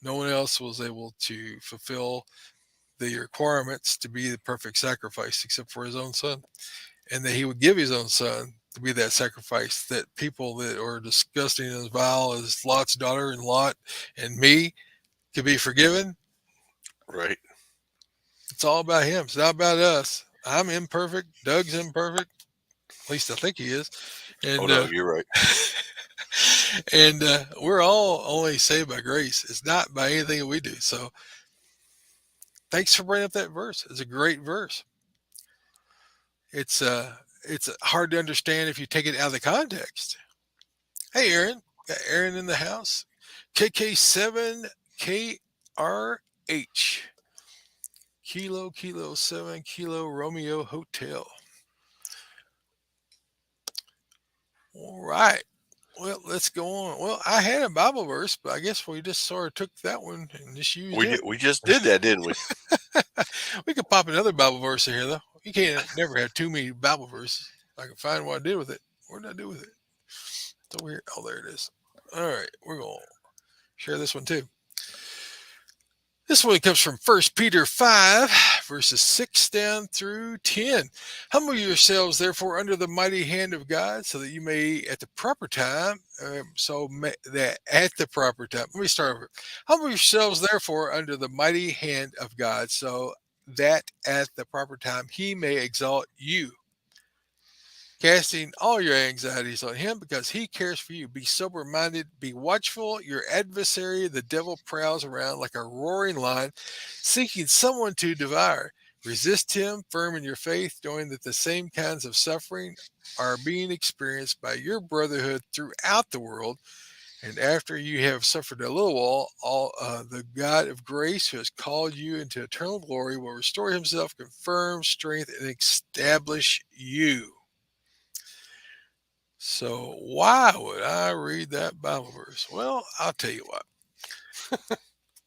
No one else was able to fulfill the requirements to be the perfect sacrifice except for his own son, and that he would give his own son to be that sacrifice. That people that are disgusting and as vile as Lot's daughter and Lot and me could be forgiven. right. It's all about him. It's not about us. I'm imperfect. Doug's imperfect. At least I think he is. Oh And no, you're right. and we're all only saved by grace. It's not by anything that we do. So thanks for bringing up that verse. It's a great verse. It's hard to understand if you take it out of the context. Hey, Aaron. Got Aaron in the house. KK7KRH. Kilo 7 Kilo Romeo Hotel. All right. Well, let's go on. Well, I had a Bible verse, but I guess we just sort of took that one and just used it. We just did that, didn't we? We could pop another Bible verse in here, though. You can't never have too many Bible verses. I can find what I did with it. What did I do with it? It's over here. Oh, there it is. All right, we're going to share this one too. This one comes from 1 Peter 5, verses 6 down through 10. Humble yourselves, therefore, under the mighty hand of God, so that you may, at the proper time, let me start over. Humble yourselves, therefore, under the mighty hand of God, so that at the proper time he may exalt you, casting all your anxieties on him because he cares for you. Be sober minded, be watchful. Your adversary, the devil, prowls around like a roaring lion, seeking someone to devour. Resist him, firm in your faith, knowing that the same kinds of suffering are being experienced by your brotherhood throughout the world. And after you have suffered a little while, the God of grace who has called you into eternal glory will restore himself, confirm, strength, and establish you. So why would I read that Bible verse? Well, I'll tell you what.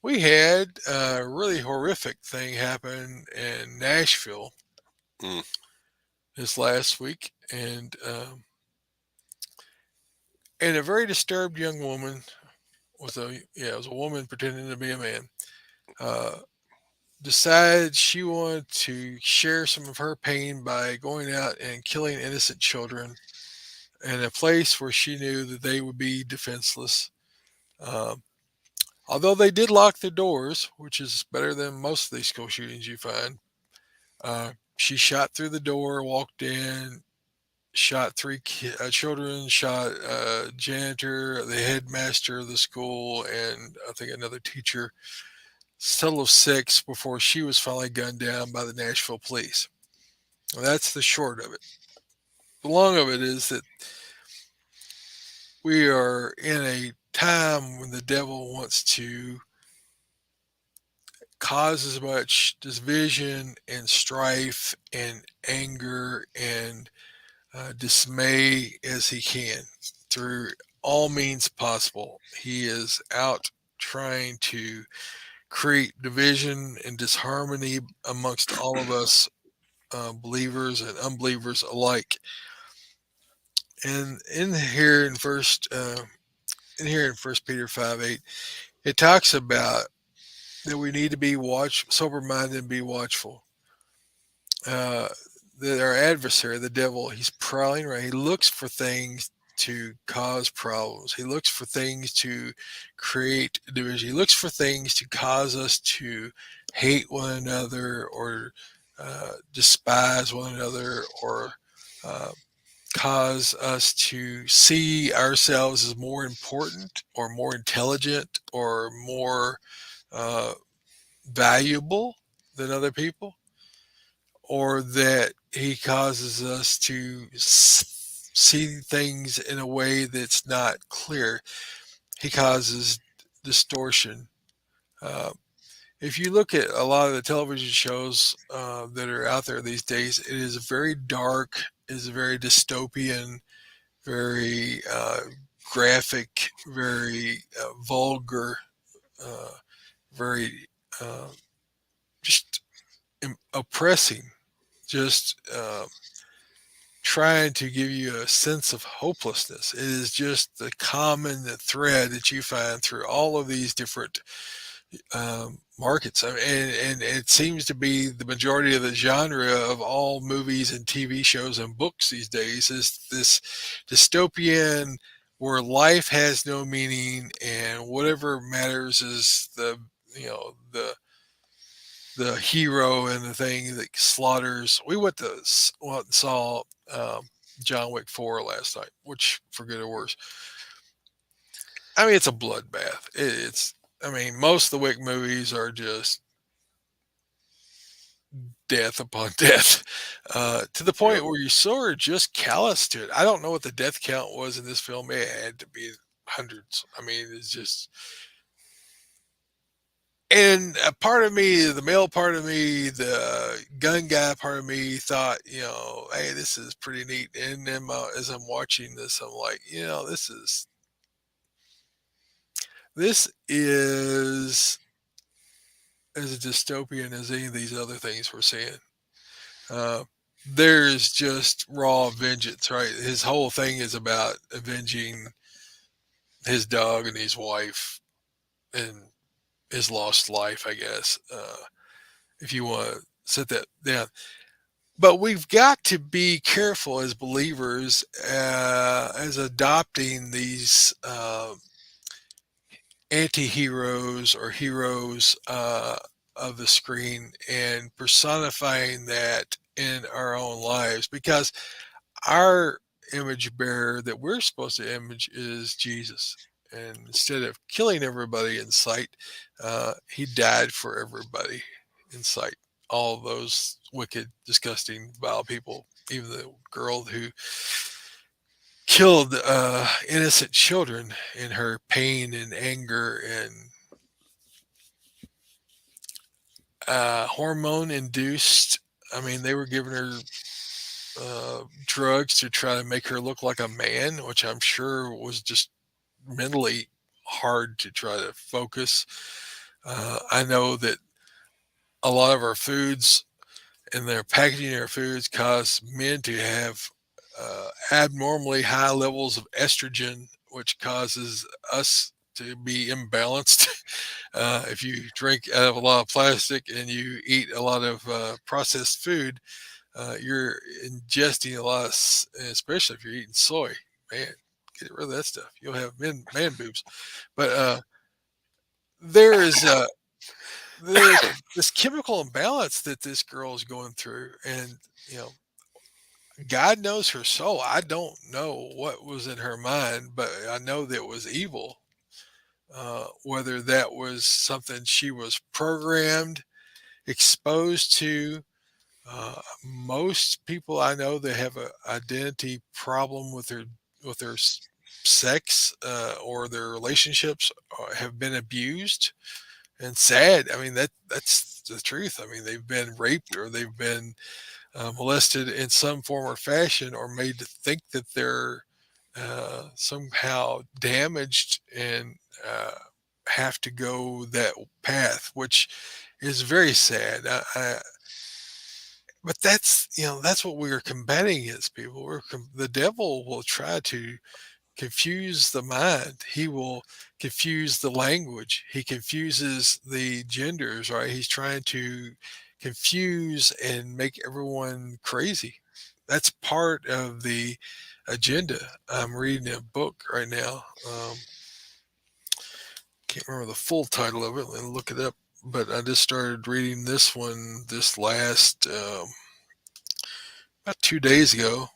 We had a really horrific thing happen in Nashville Mm, this last week, and a very disturbed young woman it was a woman pretending to be a man. Uh, Decided she wanted to share some of her pain by going out and killing innocent children in a place where she knew that they would be defenseless. Um, Although they did lock the doors, which is better than most of these school shootings you find, she shot through the door, walked in, shot children, shot a janitor, the headmaster of the school, and I think another teacher. Total of six before she was finally gunned down by the Nashville police. Well, that's the short of it. The long of it is that we are in a time when the devil wants to cause as much division and strife and anger and dismay as he can through all means possible. He is out trying to create division and disharmony amongst all of us, believers and unbelievers alike. And in First Peter 5:8, it talks about that we need to be sober minded and be watchful. Uh, that our adversary, the devil, he's prowling around. He looks for things to cause problems. He looks for things to create division. He looks for things to cause us to hate one another or despise one another or uh, cause us to see ourselves as more important or more intelligent or more uh, valuable than other people, or that he causes us to see things in a way that's not clear. He causes distortion. Uh, if you look at a lot of the television shows that are out there these days, it is very dark, it is very dystopian, very graphic, very vulgar, uh, very just oppressing, just trying to give you a sense of hopelessness. It is just the common thread that you find through all of these different markets. I mean, and it seems to be the majority of the genre of all movies and TV shows and books these days is this dystopian where life has no meaning and whatever matters is the hero and the thing that slaughters. We went and saw John Wick 4 last night, which for good or worse, I mean it's a bloodbath. I mean most of the Wick movies are just death upon death, to the yep. point where you sort of just callous to it. I don't know what the death count was in this film. It had to be hundreds. I mean, it's just And a part of me, the male part of me, the gun guy part of me thought, hey, this is pretty neat. And then as I'm watching this, I'm like, this is as dystopian as any of these other things we're seeing. Uh, there's just raw vengeance, right? His whole thing is about avenging his dog and his wife and his lost life, I guess, if you want to set that down. But we've got to be careful as believers, as adopting these anti-heroes or heroes of the screen and personifying that in our own lives, because our image bearer that we're supposed to image is Jesus. And instead of killing everybody in sight, he died for everybody in sight. All of those wicked, disgusting, vile people, even the girl who killed innocent children in her pain and anger and hormone induced. I mean, they were giving her drugs to try to make her look like a man, which I'm sure was just mentally hard to try to focus. I know that a lot of our foods and their packaging of our foods cause men to have abnormally high levels of estrogen, which causes us to be imbalanced. If you drink out of a lot of plastic and you eat a lot of processed food, you're ingesting a lot of, especially if you're eating soy. Man, get rid of that stuff. You'll have man boobs. But there is there's this chemical imbalance that this girl is going through, and you know, God knows her soul. I don't know what was in her mind, but I know that it was evil. Whether that was something she was programmed, exposed to. Most people I know that have a identity problem with their sex or their relationships have been abused and sad. I mean that's the truth. I mean they've been raped or they've been molested in some form or fashion or made to think that they're somehow damaged and have to go that path, which is very sad. But that's what we are combating as people. The devil will try to confuse the mind. He will confuse the language. He confuses the genders, right? He's trying to confuse and make everyone crazy. That's part of the agenda. I'm reading a book right now. Can't remember the full title of it. Let me look it up. But I just started reading this one this last about 2 days ago.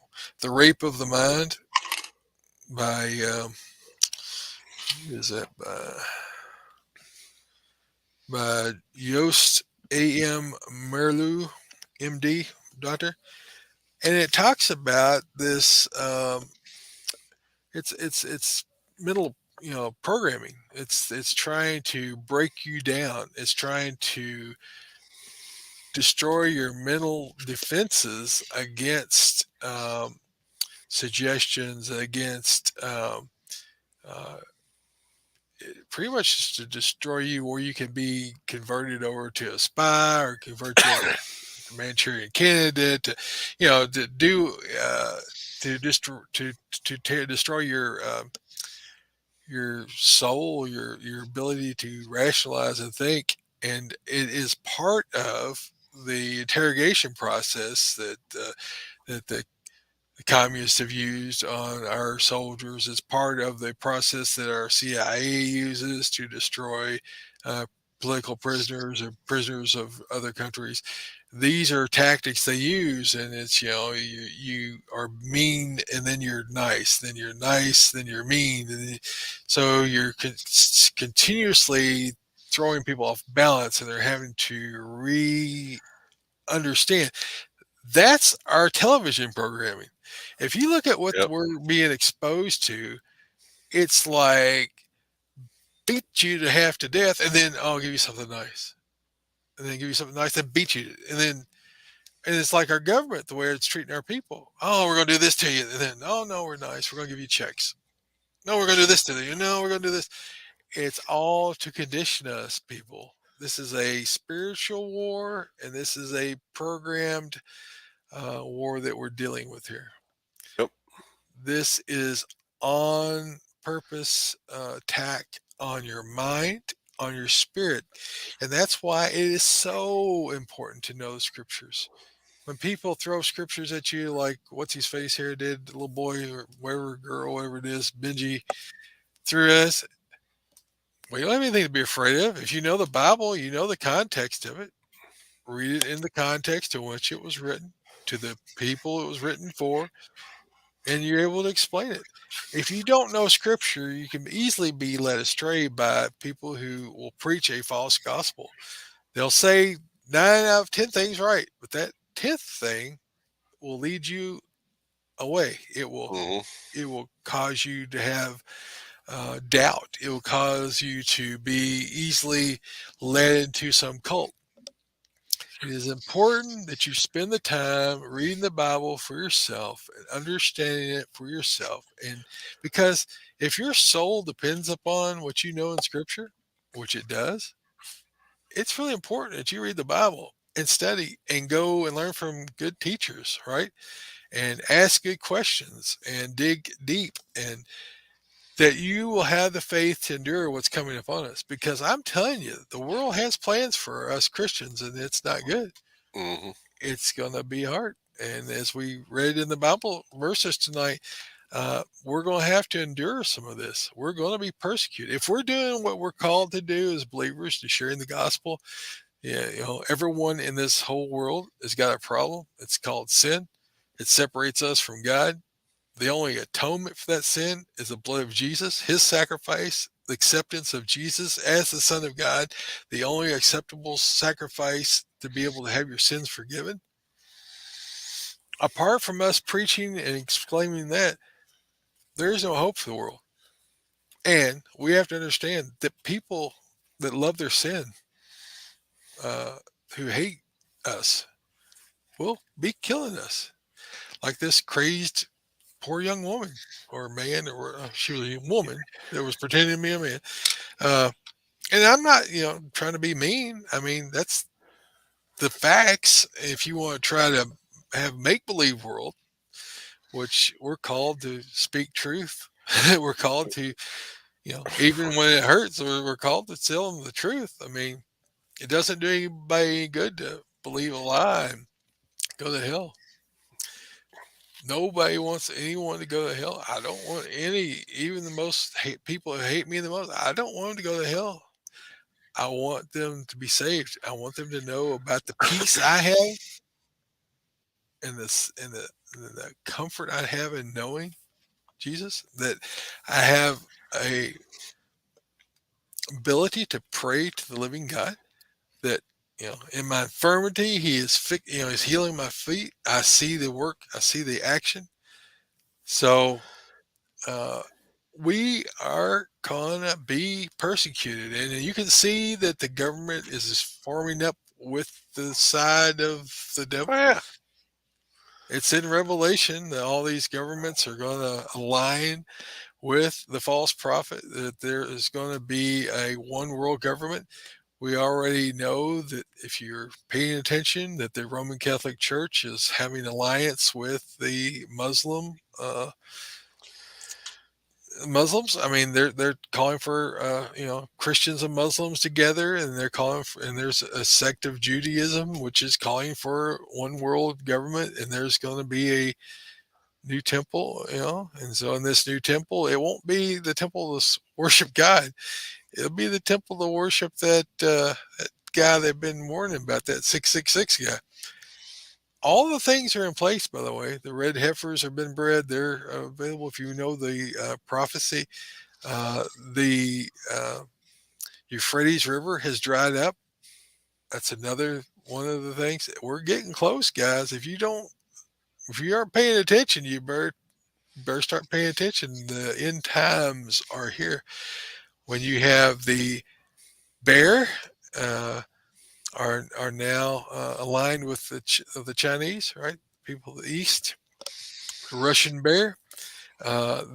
The Rape of the Mind by who is that by Yost A.M. Merlu, M.D. doctor, and it talks about this. It's mental programming. It's trying to break you down. It's trying to destroy your mental defenses against suggestions, against uh, pretty much just to destroy you, or you can be converted over to a spy or convert you over to Manchurian candidate to, to do to just to destroy your soul, your ability to rationalize and think, and it is part of the interrogation process that the communists have used on our soldiers as part of the process that our CIA uses to destroy uh, political prisoners or prisoners of other countries. These are tactics they use, and it's you are mean, and then you're nice, then you're nice, then you're mean, so you're continuously throwing people off balance, and they're having to understand that's our television programming. If you look at what Yep. we're being exposed to, it's like beat you to half to death, and then I'll give you something nice, and then give you something nice, then beat you, and then and it's like our government, the way it's treating our people. Oh, we're gonna do this to you, and then oh no, we're nice. We're gonna give you checks. No, we're gonna do this to you. No, we're gonna do this. It's all to condition us, people. This is a spiritual war, and this is a programmed war that we're dealing with here. Yep. This is on purpose attack on your mind, on your spirit. And that's why it is so important to know the scriptures. When people throw scriptures at you, like what's his face here did, the little boy or whatever, girl, whatever it is, Benji threw us, we don't have anything to be afraid of. If you know the Bible, you know the context of it. Read it in the context in which it was written, to the people it was written for, and you're able to explain it. If you don't know scripture, you can easily be led astray by people who will preach a false gospel. They'll say 9 out of 10 things right, but that 10th thing will lead you away. Hmm. It will cause you to have doubt. It will cause you to be easily led into some cult. It is important that you spend the time reading the Bible for yourself and understanding it for yourself. And because if your soul depends upon what you know in Scripture, which it does, it's really important that you read the Bible and study and go and learn from good teachers, right? And ask good questions and dig deep, and that you will have the faith to endure what's coming upon us. Because I'm telling you, the world has plans for us Christians, and it's not good. Hmm. It's going to be hard. And as we read in the Bible verses tonight, we're going to have to endure some of this. We're going to be persecuted. If we're doing what we're called to do as believers, to sharing the gospel, yeah, everyone in this whole world has got a problem. It's called sin. It separates us from God. The only atonement for that sin is the blood of Jesus, his sacrifice, the acceptance of Jesus as the Son of God, the only acceptable sacrifice to be able to have your sins forgiven. Apart from us preaching and exclaiming that, there is no hope for the world. And we have to understand that people that love their sin, uh, who hate us, will be killing us. Like this crazed poor young woman or man, or she was a woman that was pretending to be a man. Uh, and I'm not, trying to be mean. I mean, that's the facts. If you want to try to have make believe world, which we're called to speak truth, we're called to, even when it hurts, we're called to tell them the truth. I mean, it doesn't do anybody any good to believe a lie and go to hell. Nobody wants anyone to go to hell. I don't want any, even the most people who hate me the most. I don't want them to go to hell. I want them to be saved. I want them to know about the peace I have, and this and the comfort I have in knowing Jesus. That I have a ability to pray to the living God. That in my infirmity, He is He's healing my feet. I see the work. I see the action. So uh, we are gonna be persecuted, and you can see that the government is forming up with the side of the Oh devil. yeah. It's in Revelation that all these governments are going to align with the false prophet, that there is going to be a one world government. We already know that if you're paying attention, that the Roman Catholic Church is having alliance with the Muslims. I mean, they're calling for Christians and Muslims together, and they're calling for, and there's a sect of Judaism which is calling for one world government, and there's going to be a new temple, and so in this new temple, it won't be the temple to worship God. It'll be the temple to worship that guy they've been warning about, that 666 guy. All the things are in place, by the way. The red heifers have been bred. They're available if you know the prophecy. The Euphrates River has dried up. That's another one of the things. We're getting close, guys. If you aren't paying attention, you better start paying attention. The end times are here. When you have the bear, uh, are now aligned with the Chinese, right? People of the East, the Russian bear.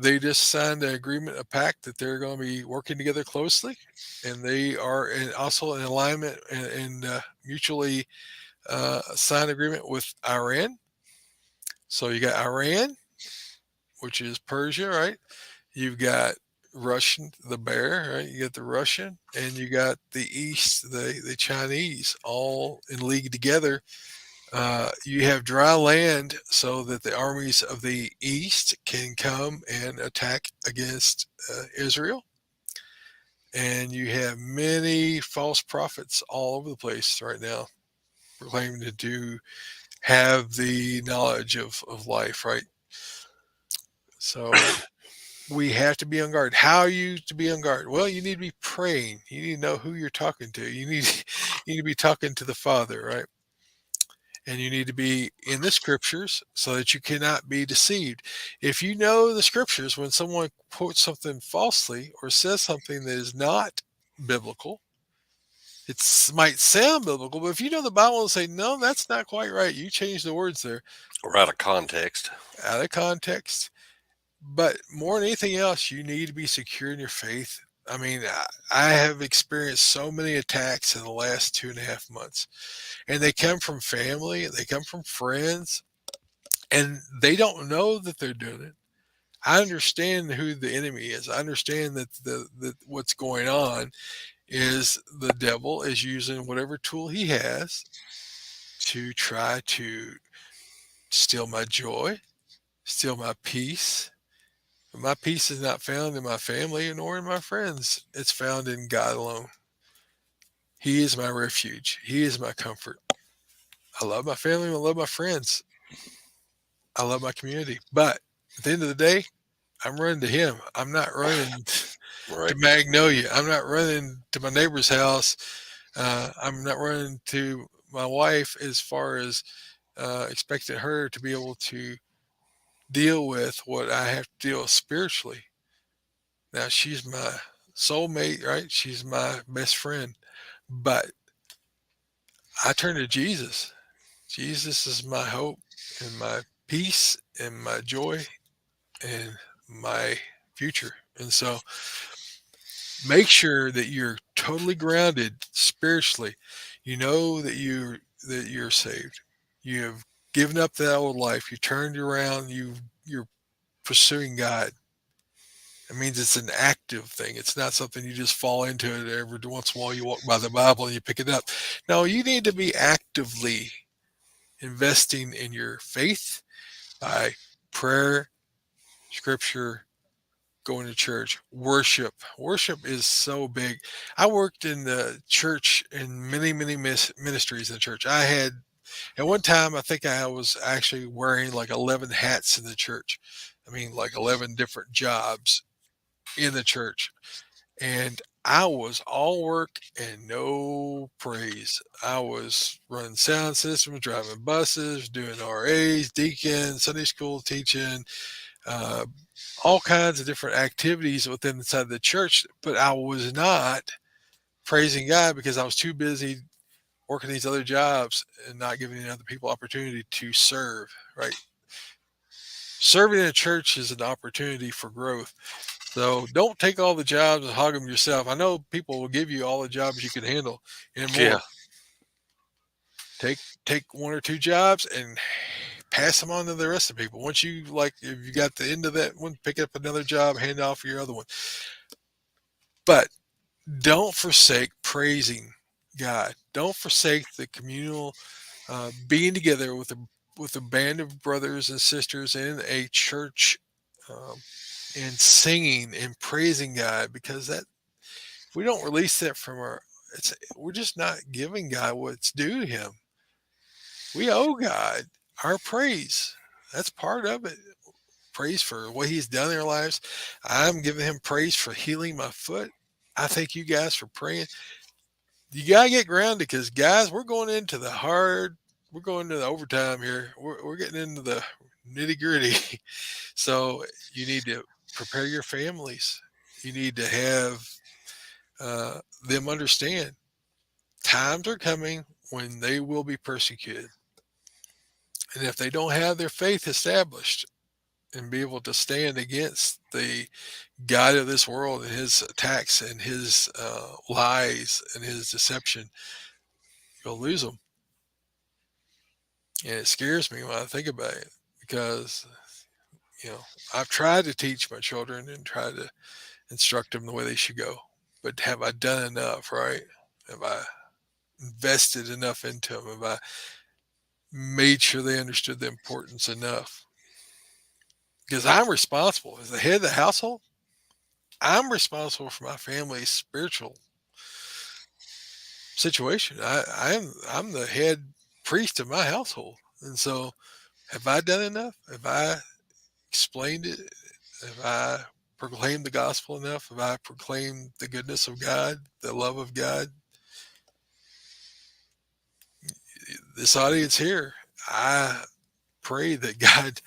They just signed an agreement, a pact that they're going to be working together closely, and they are also in alignment and mutually signed agreement with Iran. So you got Iran, which is Persia, right? You've got Russian, the bear, right? You got the Russian, and you got the East, the Chinese, all in league together. You have dry land so that the armies of the East can come and attack against Israel. And you have many false prophets all over the place right now proclaiming to have the knowledge of life, right? So we have to be on guard. How are you to be on guard? Well, you need to be praying. You need to know who you're talking to. You need to be talking to the Father, right? And you need to be in the scriptures so that you cannot be deceived. If you know the scriptures, when someone quotes something falsely or says something that is not biblical, it might sound biblical, but if you know the Bible and say, no, that's not quite right, you change the words there Or out of context. out of context. But more than anything else, you need to be secure in your faith. I mean, I have experienced so many attacks in the last 2.5 months, and they come from family, they come from friends, and they don't know that they're doing it. I understand who the enemy is. I understand that the what's going on is the devil is using whatever tool he has to try to steal my joy, steal my peace. My peace is not found in my family nor in my friends. It's found in God alone. He is my refuge. He is my comfort. I love my family. I love my friends. I love my community. But at the end of the day, I'm running to him. I'm not running to Right. Magnolia. I'm not running to my neighbor's house. I'm not running to my wife as far as expecting her to be able to deal with what I have to deal with spiritually. Now, she's my soulmate, right? She's my best friend. But I turn to Jesus. Jesus is my hope and my peace and my joy and my future. And so make sure that you're totally grounded spiritually. You know that you're saved. You have given up that old life. You turned around. You're pursuing God. It means it's an active thing. It's not something you just fall into it every once in a while. You walk by the Bible and you pick it up. No, you need to be actively investing in your faith by prayer, scripture, going to church, worship. Worship is so big. I worked in the church in many, many ministries in the church. I had at one time, I think I was actually wearing like 11 hats in the church. I mean, like 11 different jobs in the church. And I was all work and no praise. I was running sound systems, driving buses, doing RAs, deacon, Sunday school teaching, uh, all kinds of different activities within inside the church. But I was not praising God because I was too busy working these other jobs and not giving other people opportunity to serve. Right, serving in a church is an opportunity for growth. So don't take all the jobs and hog them yourself. I know people will give you all the jobs you can handle and Yeah. more. Take one or two jobs and pass them on to the rest of the people. Once you like, if you got the end of that one, pick up another job, hand off your other one. But don't forsake praising God. Don't forsake the communal being together with a band of brothers and sisters in a church, um, and singing and praising God, because that if we don't release that from our, we're just not giving God what's due to Him. We owe God our praise. That's part of it. Praise for what He's done in our lives. I'm giving Him praise for healing my foot. I thank you guys for praying. You gotta get grounded because guys, we're going into the hard. We're going to the overtime here. We're getting into the nitty gritty. So you need to prepare your families. You need to have uh, them understand times are coming when they will be persecuted. And if they don't have their faith established and be able to stand against the God of this world and his attacks and his lies and his deception, you'll lose them. And it scares me when I think about it because, you know, I've tried to teach my children and try to instruct them the way they should go. But have I done enough, right? Have I invested enough into them? Have I made sure they understood the importance enough? Because I'm responsible as the head of the household. I'm responsible for my family's spiritual situation. I'm the head priest of my household, and so have I done enough? Have I explained it? Have I proclaimed the gospel enough? Have I proclaimed the goodness of God, the love of God? This audience here, I pray that God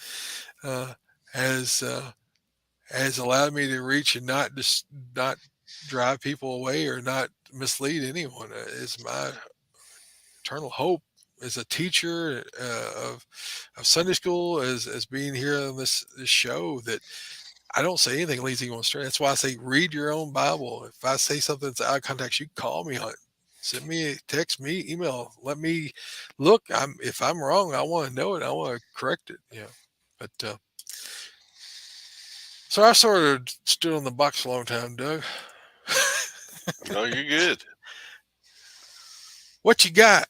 uh, has has allowed me to reach and not drive people away or not mislead anyone. Is my eternal hope as a teacher of Sunday school, as being here on this show, that I don't say anything leads anyone astray. That's why I say read your own Bible. If I say something that's out of context, you call me on it. Send me a text me, email. Let me look. If I'm wrong, I want to know it. I want to correct it. But so I sort of stood on the box a long time, Doug. No, you're good. What you got?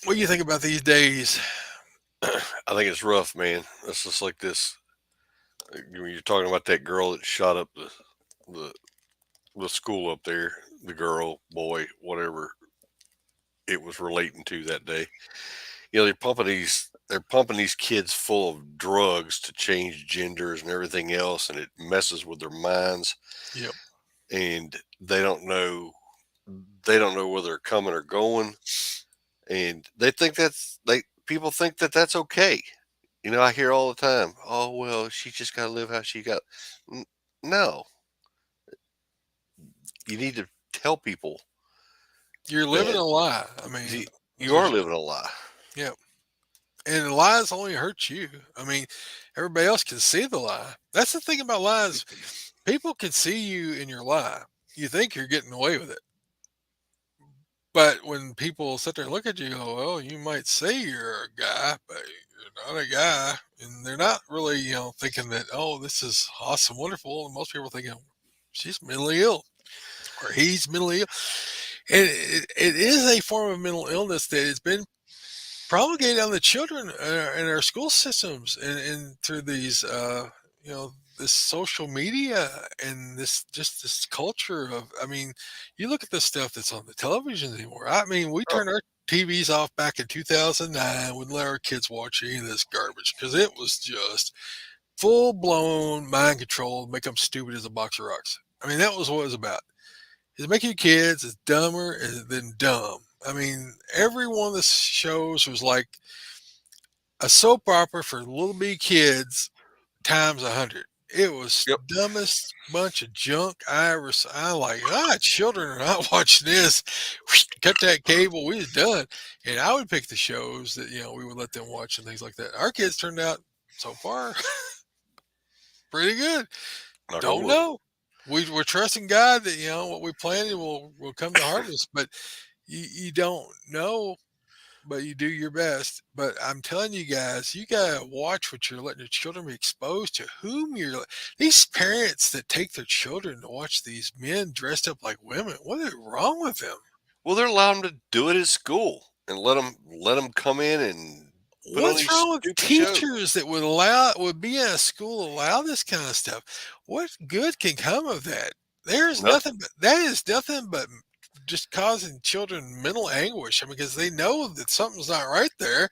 What do you think about these days? I think it's rough, man. It's just like this. When you're talking about that girl that shot up the the school up there, the girl, boy, whatever it was relating to that day. You know, they're pumping these kids full of drugs to change genders and everything else, and it messes with their minds, Yep. and they don't know where they're coming or going, and they think they people think that that's okay. You know, I hear all the time, "Oh well, she just got to live how she got." N- No, you need to tell people You're living that a lie. I mean, the, that's you what are you. living a lie. Yeah. And lies only hurt you. I mean, everybody else can see the lie. That's the thing about lies. People can see you in your lie. You think you're getting away with it. But when people sit there and look at you, go, well, you might say you're a guy, but you're not a guy. And they're not really, thinking that, oh, this is awesome, wonderful. And most people are thinking, she's mentally ill or he's mentally ill. And it is a form of mental illness that has been promulgated on the children in our school systems and through these this social media and this culture of, I mean, you look at the stuff that's on the television anymore. I mean, we Oh, turned our TVs off back in 2009. Wouldn't let our kids watch any of this garbage because it was just full blown mind control, make them stupid as a box of rocks. I mean, that was what it was about, is making kids as dumber than dumb. I mean, every one of the shows was like a soap opera for little bitty kids times 100. It was yep. dumbest bunch of junk I ever saw. I like, children are not watching this. Cut that cable. We was done. And I would pick the shows that, we would let them watch and things like that. Our kids turned out so far pretty good. Knock on Don't wood. know. We're trusting God that, what we planted will come to harvest, but you don't know, but you do your best. But I'm telling you guys, you gotta watch what you're letting your children be exposed to. These parents that take their children to watch these men dressed up like women. What is wrong with them? Well, they're allowing them to do it at school and let them come in and put on What's these wrong with stupid shows. teachers that would be in a school allow this kind of stuff? What good can come of that? There's Nothing. nothing but that is nothing but just causing children mental anguish. I mean, because they know that something's not right there.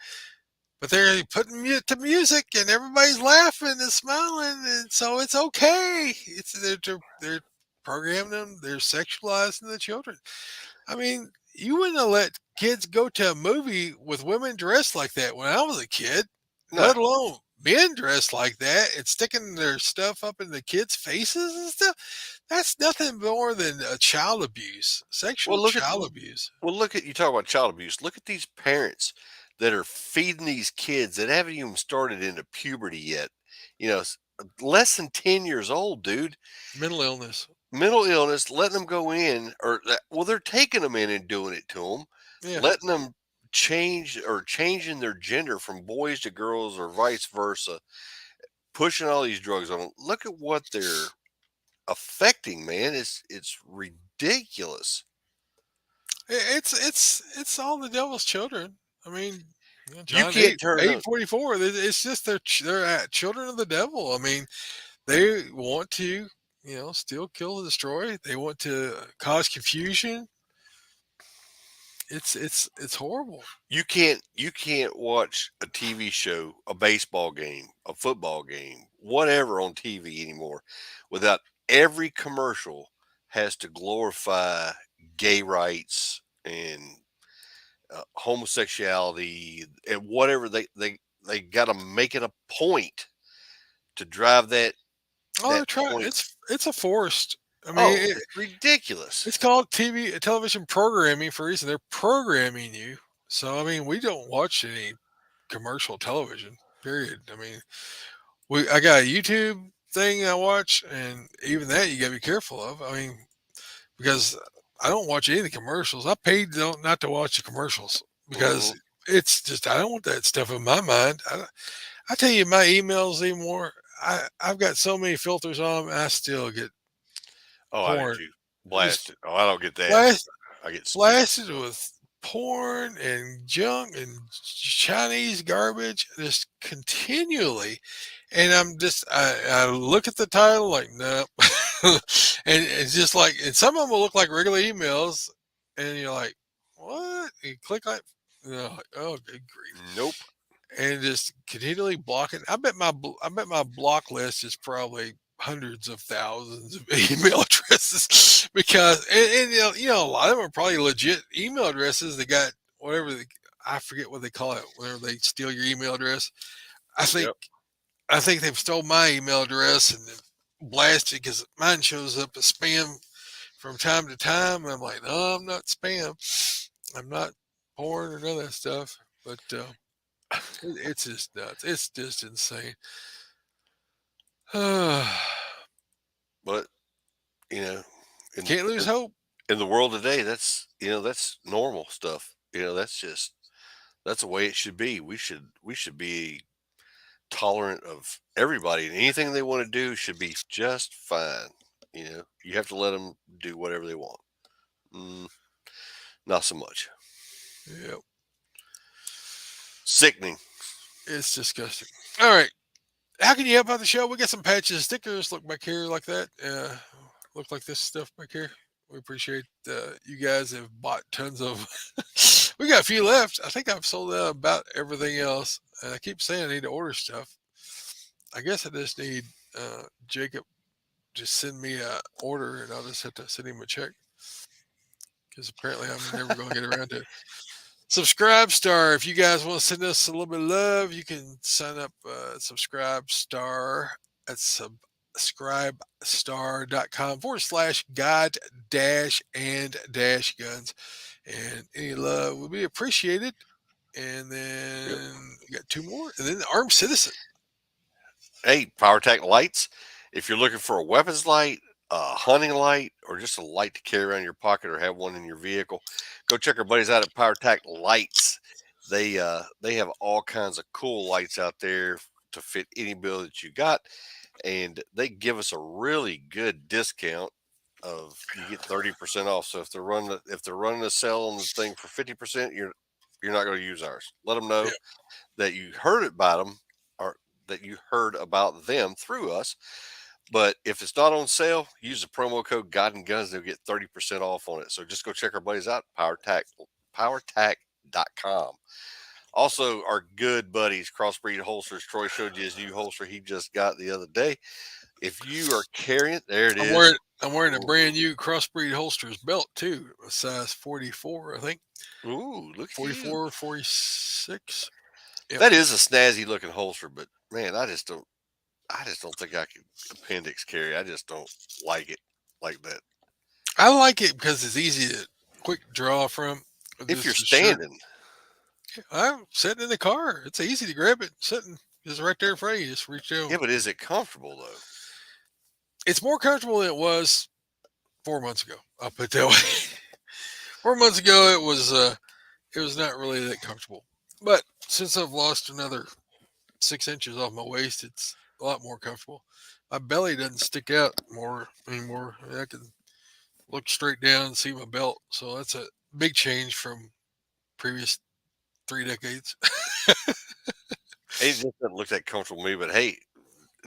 But they're putting it to music and everybody's laughing and smiling, and so it's okay. They're programming them. They're sexualizing the children. I mean, you wouldn't have let kids go to a movie with women dressed like that when I was a kid, No. let alone men dressed like that and sticking their stuff up in the kids' faces and stuff, that's nothing more than child abuse, Well, sexual look at child abuse. you talk about child abuse. Look at these parents that are feeding these kids that haven't even started into puberty yet. You know, less than 10 years old, dude. Mental illness. Mental illness, letting them go in, or well, they're taking them in and doing it to them, Yeah. letting them change or changing their gender from boys to girls or vice versa, pushing all these drugs on them. Look at what they're affecting, man. It's ridiculous. It's all the devil's children. I mean, You John can't turn them. 8:44. It's just they're children of the devil. I mean, they want to steal, kill, destroy. They want to cause confusion. It's horrible. You can't watch a TV show, a baseball game, a football game, whatever on TV anymore without every commercial has to glorify gay rights and homosexuality and whatever they got to make it a point to drive Oh, they're that trying. point. It's a forced. I mean, Oh, it's ridiculous. it's called television programming for a reason. They're programming you. So I mean, we don't watch any commercial television. Period. I mean, I got a YouTube thing I watch, and even that you got to be careful of. I mean, because I don't watch any of the commercials. I paid not to watch the commercials because Hmm. it's just I don't want that stuff in my mind. I tell you, my emails anymore. I've got so many filters on 'em, I still get Oh, I do porn too. just Blasted. Oh, I don't get that. blast, I get spam. blasted with porn and junk and Chinese garbage just continually. And I look at the title like, no. And it's just like, and some of them will look like regular emails. And you're like, what? You click like, like, oh, good grief. Nope. And just continually blocking. I bet my block list is probably hundreds of thousands of email addresses because and a lot of them are probably legit email addresses that got whatever I forget what they call it whenever they steal your email address. I think Yep. I think they've stole my email address and they've blasted because mine shows up as spam from time to time. And I'm like, no, I'm not spam. I'm not porn or none of that stuff. But it's just nuts. It's just insane. Can't But you know, in lose hope. in the world today, that's normal stuff. That's the way it should be. We should be tolerant of everybody, and anything they want to do should be just fine. You have to let them do whatever they want. Mm, not so much. Yeah, Sickening. it's disgusting. All right. How can you help out the show? We got some patches, stickers. Look back here like that. Look like this stuff back here. We appreciate you guys have bought tons of. We got a few left. I think I've sold out about everything else. And I keep saying I need to order stuff. I guess I just need Jacob just send me a order and I'll just have to send him a check because apparently I'm never going to get around to it. Subscribe Star. If you guys want to send us a little bit of love, you can sign up Subscribe Star at subscribestar.com/God dash and dash guns. And any love would be appreciated. And Yep. then we got two more. And then the Armed Citizen. Hey, PowerTac lights. If you're looking for a weapons light, a hunting light, or just a light to carry around your pocket or have one in your vehicle, go check our buddies out at PowerTac Lights. They have all kinds of cool lights out there to fit any bill that you got, and they give us a really good discount of you get 30% off. So if they're running a sale on the thing for 50%, you're not going to use ours. Let them Yeah. know that you heard about them or that you heard about them through us. But if it's not on sale, use the promo code God and Guns. They'll get 30% off on it. So just go check our buddies out, powertac.com. Also, our good buddies, Crossbreed Holsters. Troy showed you his new holster he just got the other day. If you are carrying it, there it I'm is. wearing I'm wearing a Ooh, brand new Crossbreed Holsters belt too, a size 44, I think. ooh, look at you. 44, 46. Yep. That is a snazzy looking holster, but man, I just don't think I could appendix carry. I just don't like it like that. I like it because it's easy to quick draw from. If you're Just a shirt. standing, I'm sitting in the car. It's easy to grab it. Sitting just right there in front of you. Just reach down. yeah, but is it comfortable though? It's more comfortable than it was 4 months ago. I'll put it that way. 4 months ago, it was not really that comfortable. But since I've lost another 6 inches off my waist, it's a lot more comfortable. My belly doesn't stick out more anymore. I can look straight down and see my belt. So that's a big change from previous 3 decades. It just doesn't look that comfortable to me. But hey,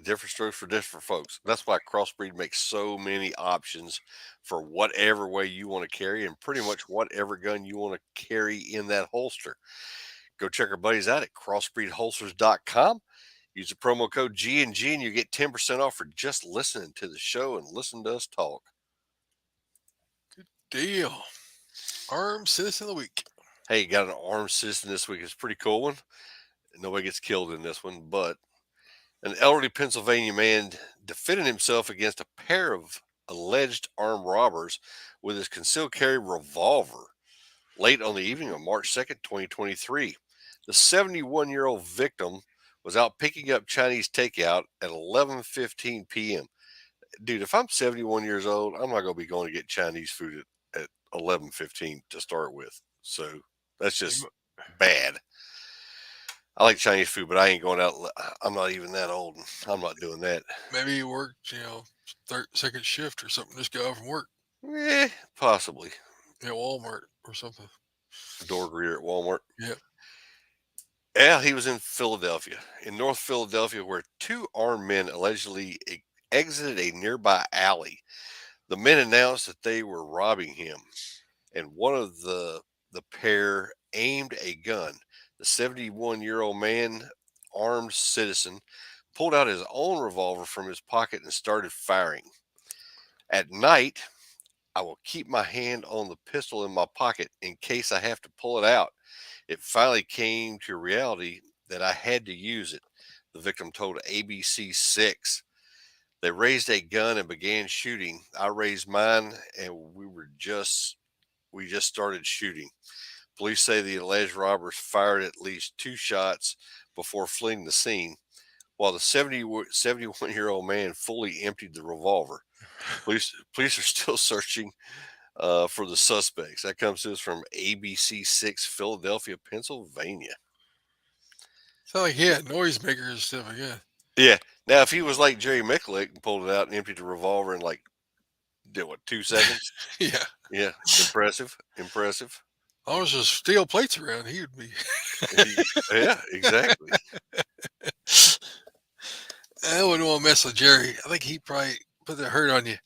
different strokes for different folks. That's why Crossbreed makes so many options for whatever way you want to carry and pretty much whatever gun you want to carry in that holster. Go check our buddies out at crossbreedholsters.com. Use the promo code G&G and you get 10% off for just listening to the show and listen to us talk. Deal. Armed Citizen of the Week. Hey, got an armed citizen this week. It's a pretty cool one. Nobody gets killed in this one, but an elderly Pennsylvania man defended himself against a pair of alleged armed robbers with his concealed carry revolver late on the evening of March 2nd, 2023. The 71-year-old victim was out picking up Chinese takeout at 11:15 p.m. Dude, if I'm 71 years old, I'm not going to be going to get Chinese food at 11:15 to start with. So that's just bad. I like Chinese food, but I ain't going out. I'm not even that old. I'm not doing that. Maybe he worked, second shift or something. Just got off from work Possibly. at Walmart or something. Door greeter at Walmart. Yeah. Yeah, he was in Philadelphia, in North Philadelphia, where two armed men allegedly exited a nearby alley. The men announced that they were robbing him, and one of the pair aimed a gun. The 71-year-old man, armed citizen, pulled out his own revolver from his pocket and started firing. At night, I will keep my hand on the pistol in my pocket in case I have to pull it out. It finally came to reality that I had to use it, the victim told ABC6. They raised a gun and began shooting. I raised mine and we just started shooting. Police say the alleged robbers fired at least two shots before fleeing the scene, while the 71-year-old man fully emptied the revolver. Police are still searching for the suspects. That comes to us from ABC6, Philadelphia, Pennsylvania. Sound like he had noisemakers and stuff like that. Yeah. Now, if he was like Jerry Miculek and pulled it out and emptied the revolver in like, did what, 2 seconds? Yeah. Yeah. Impressive. Impressive. As long as there's steel plates around, he would be. Yeah, exactly. I wouldn't want to mess with Jerry. I think he'd probably put the hurt on you.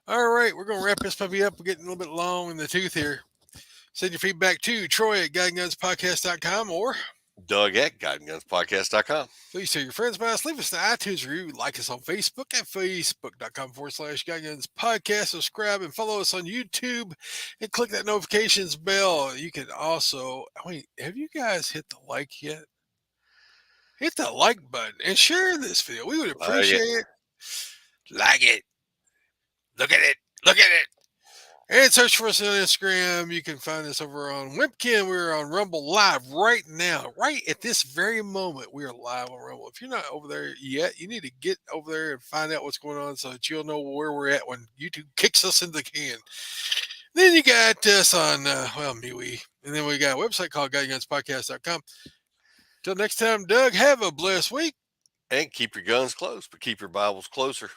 All right, we're going to wrap this puppy up. We're getting a little bit long in the tooth here. Send your feedback to Troy at GuidingGunsPodcast.com or Doug at GuidingGunsPodcast.com. please tell your friends about us. Leave us an iTunes review. Like us on Facebook at Facebook.com/Guiding Podcast. Subscribe and follow us on YouTube and click that notifications bell. You can also, have you guys hit the like yet? Hit the like button and share this video. We would appreciate it. Like it. Look at it. Look at it. And search for us on Instagram. You can find us over on Wimpkin. We're on Rumble live right now. Right at this very moment, we are live on Rumble. If you're not over there yet, you need to get over there and find out what's going on so that you'll know where we're at when YouTube kicks us in the can. Then you got us on, MeWe. And then we got a website called GuidingGunsPodcast.com. Till next time, Doug, have a blessed week. And keep your guns close, but keep your Bibles closer.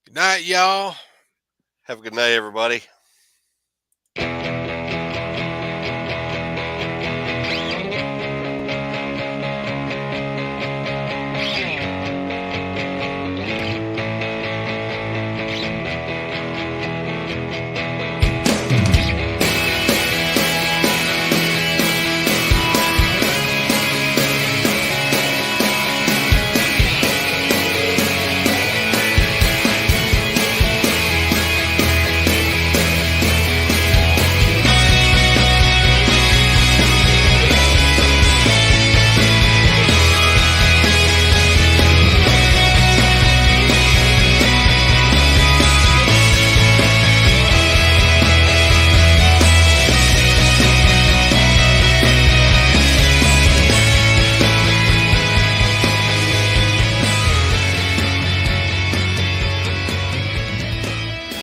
Good night, y'all. Have a good night, everybody.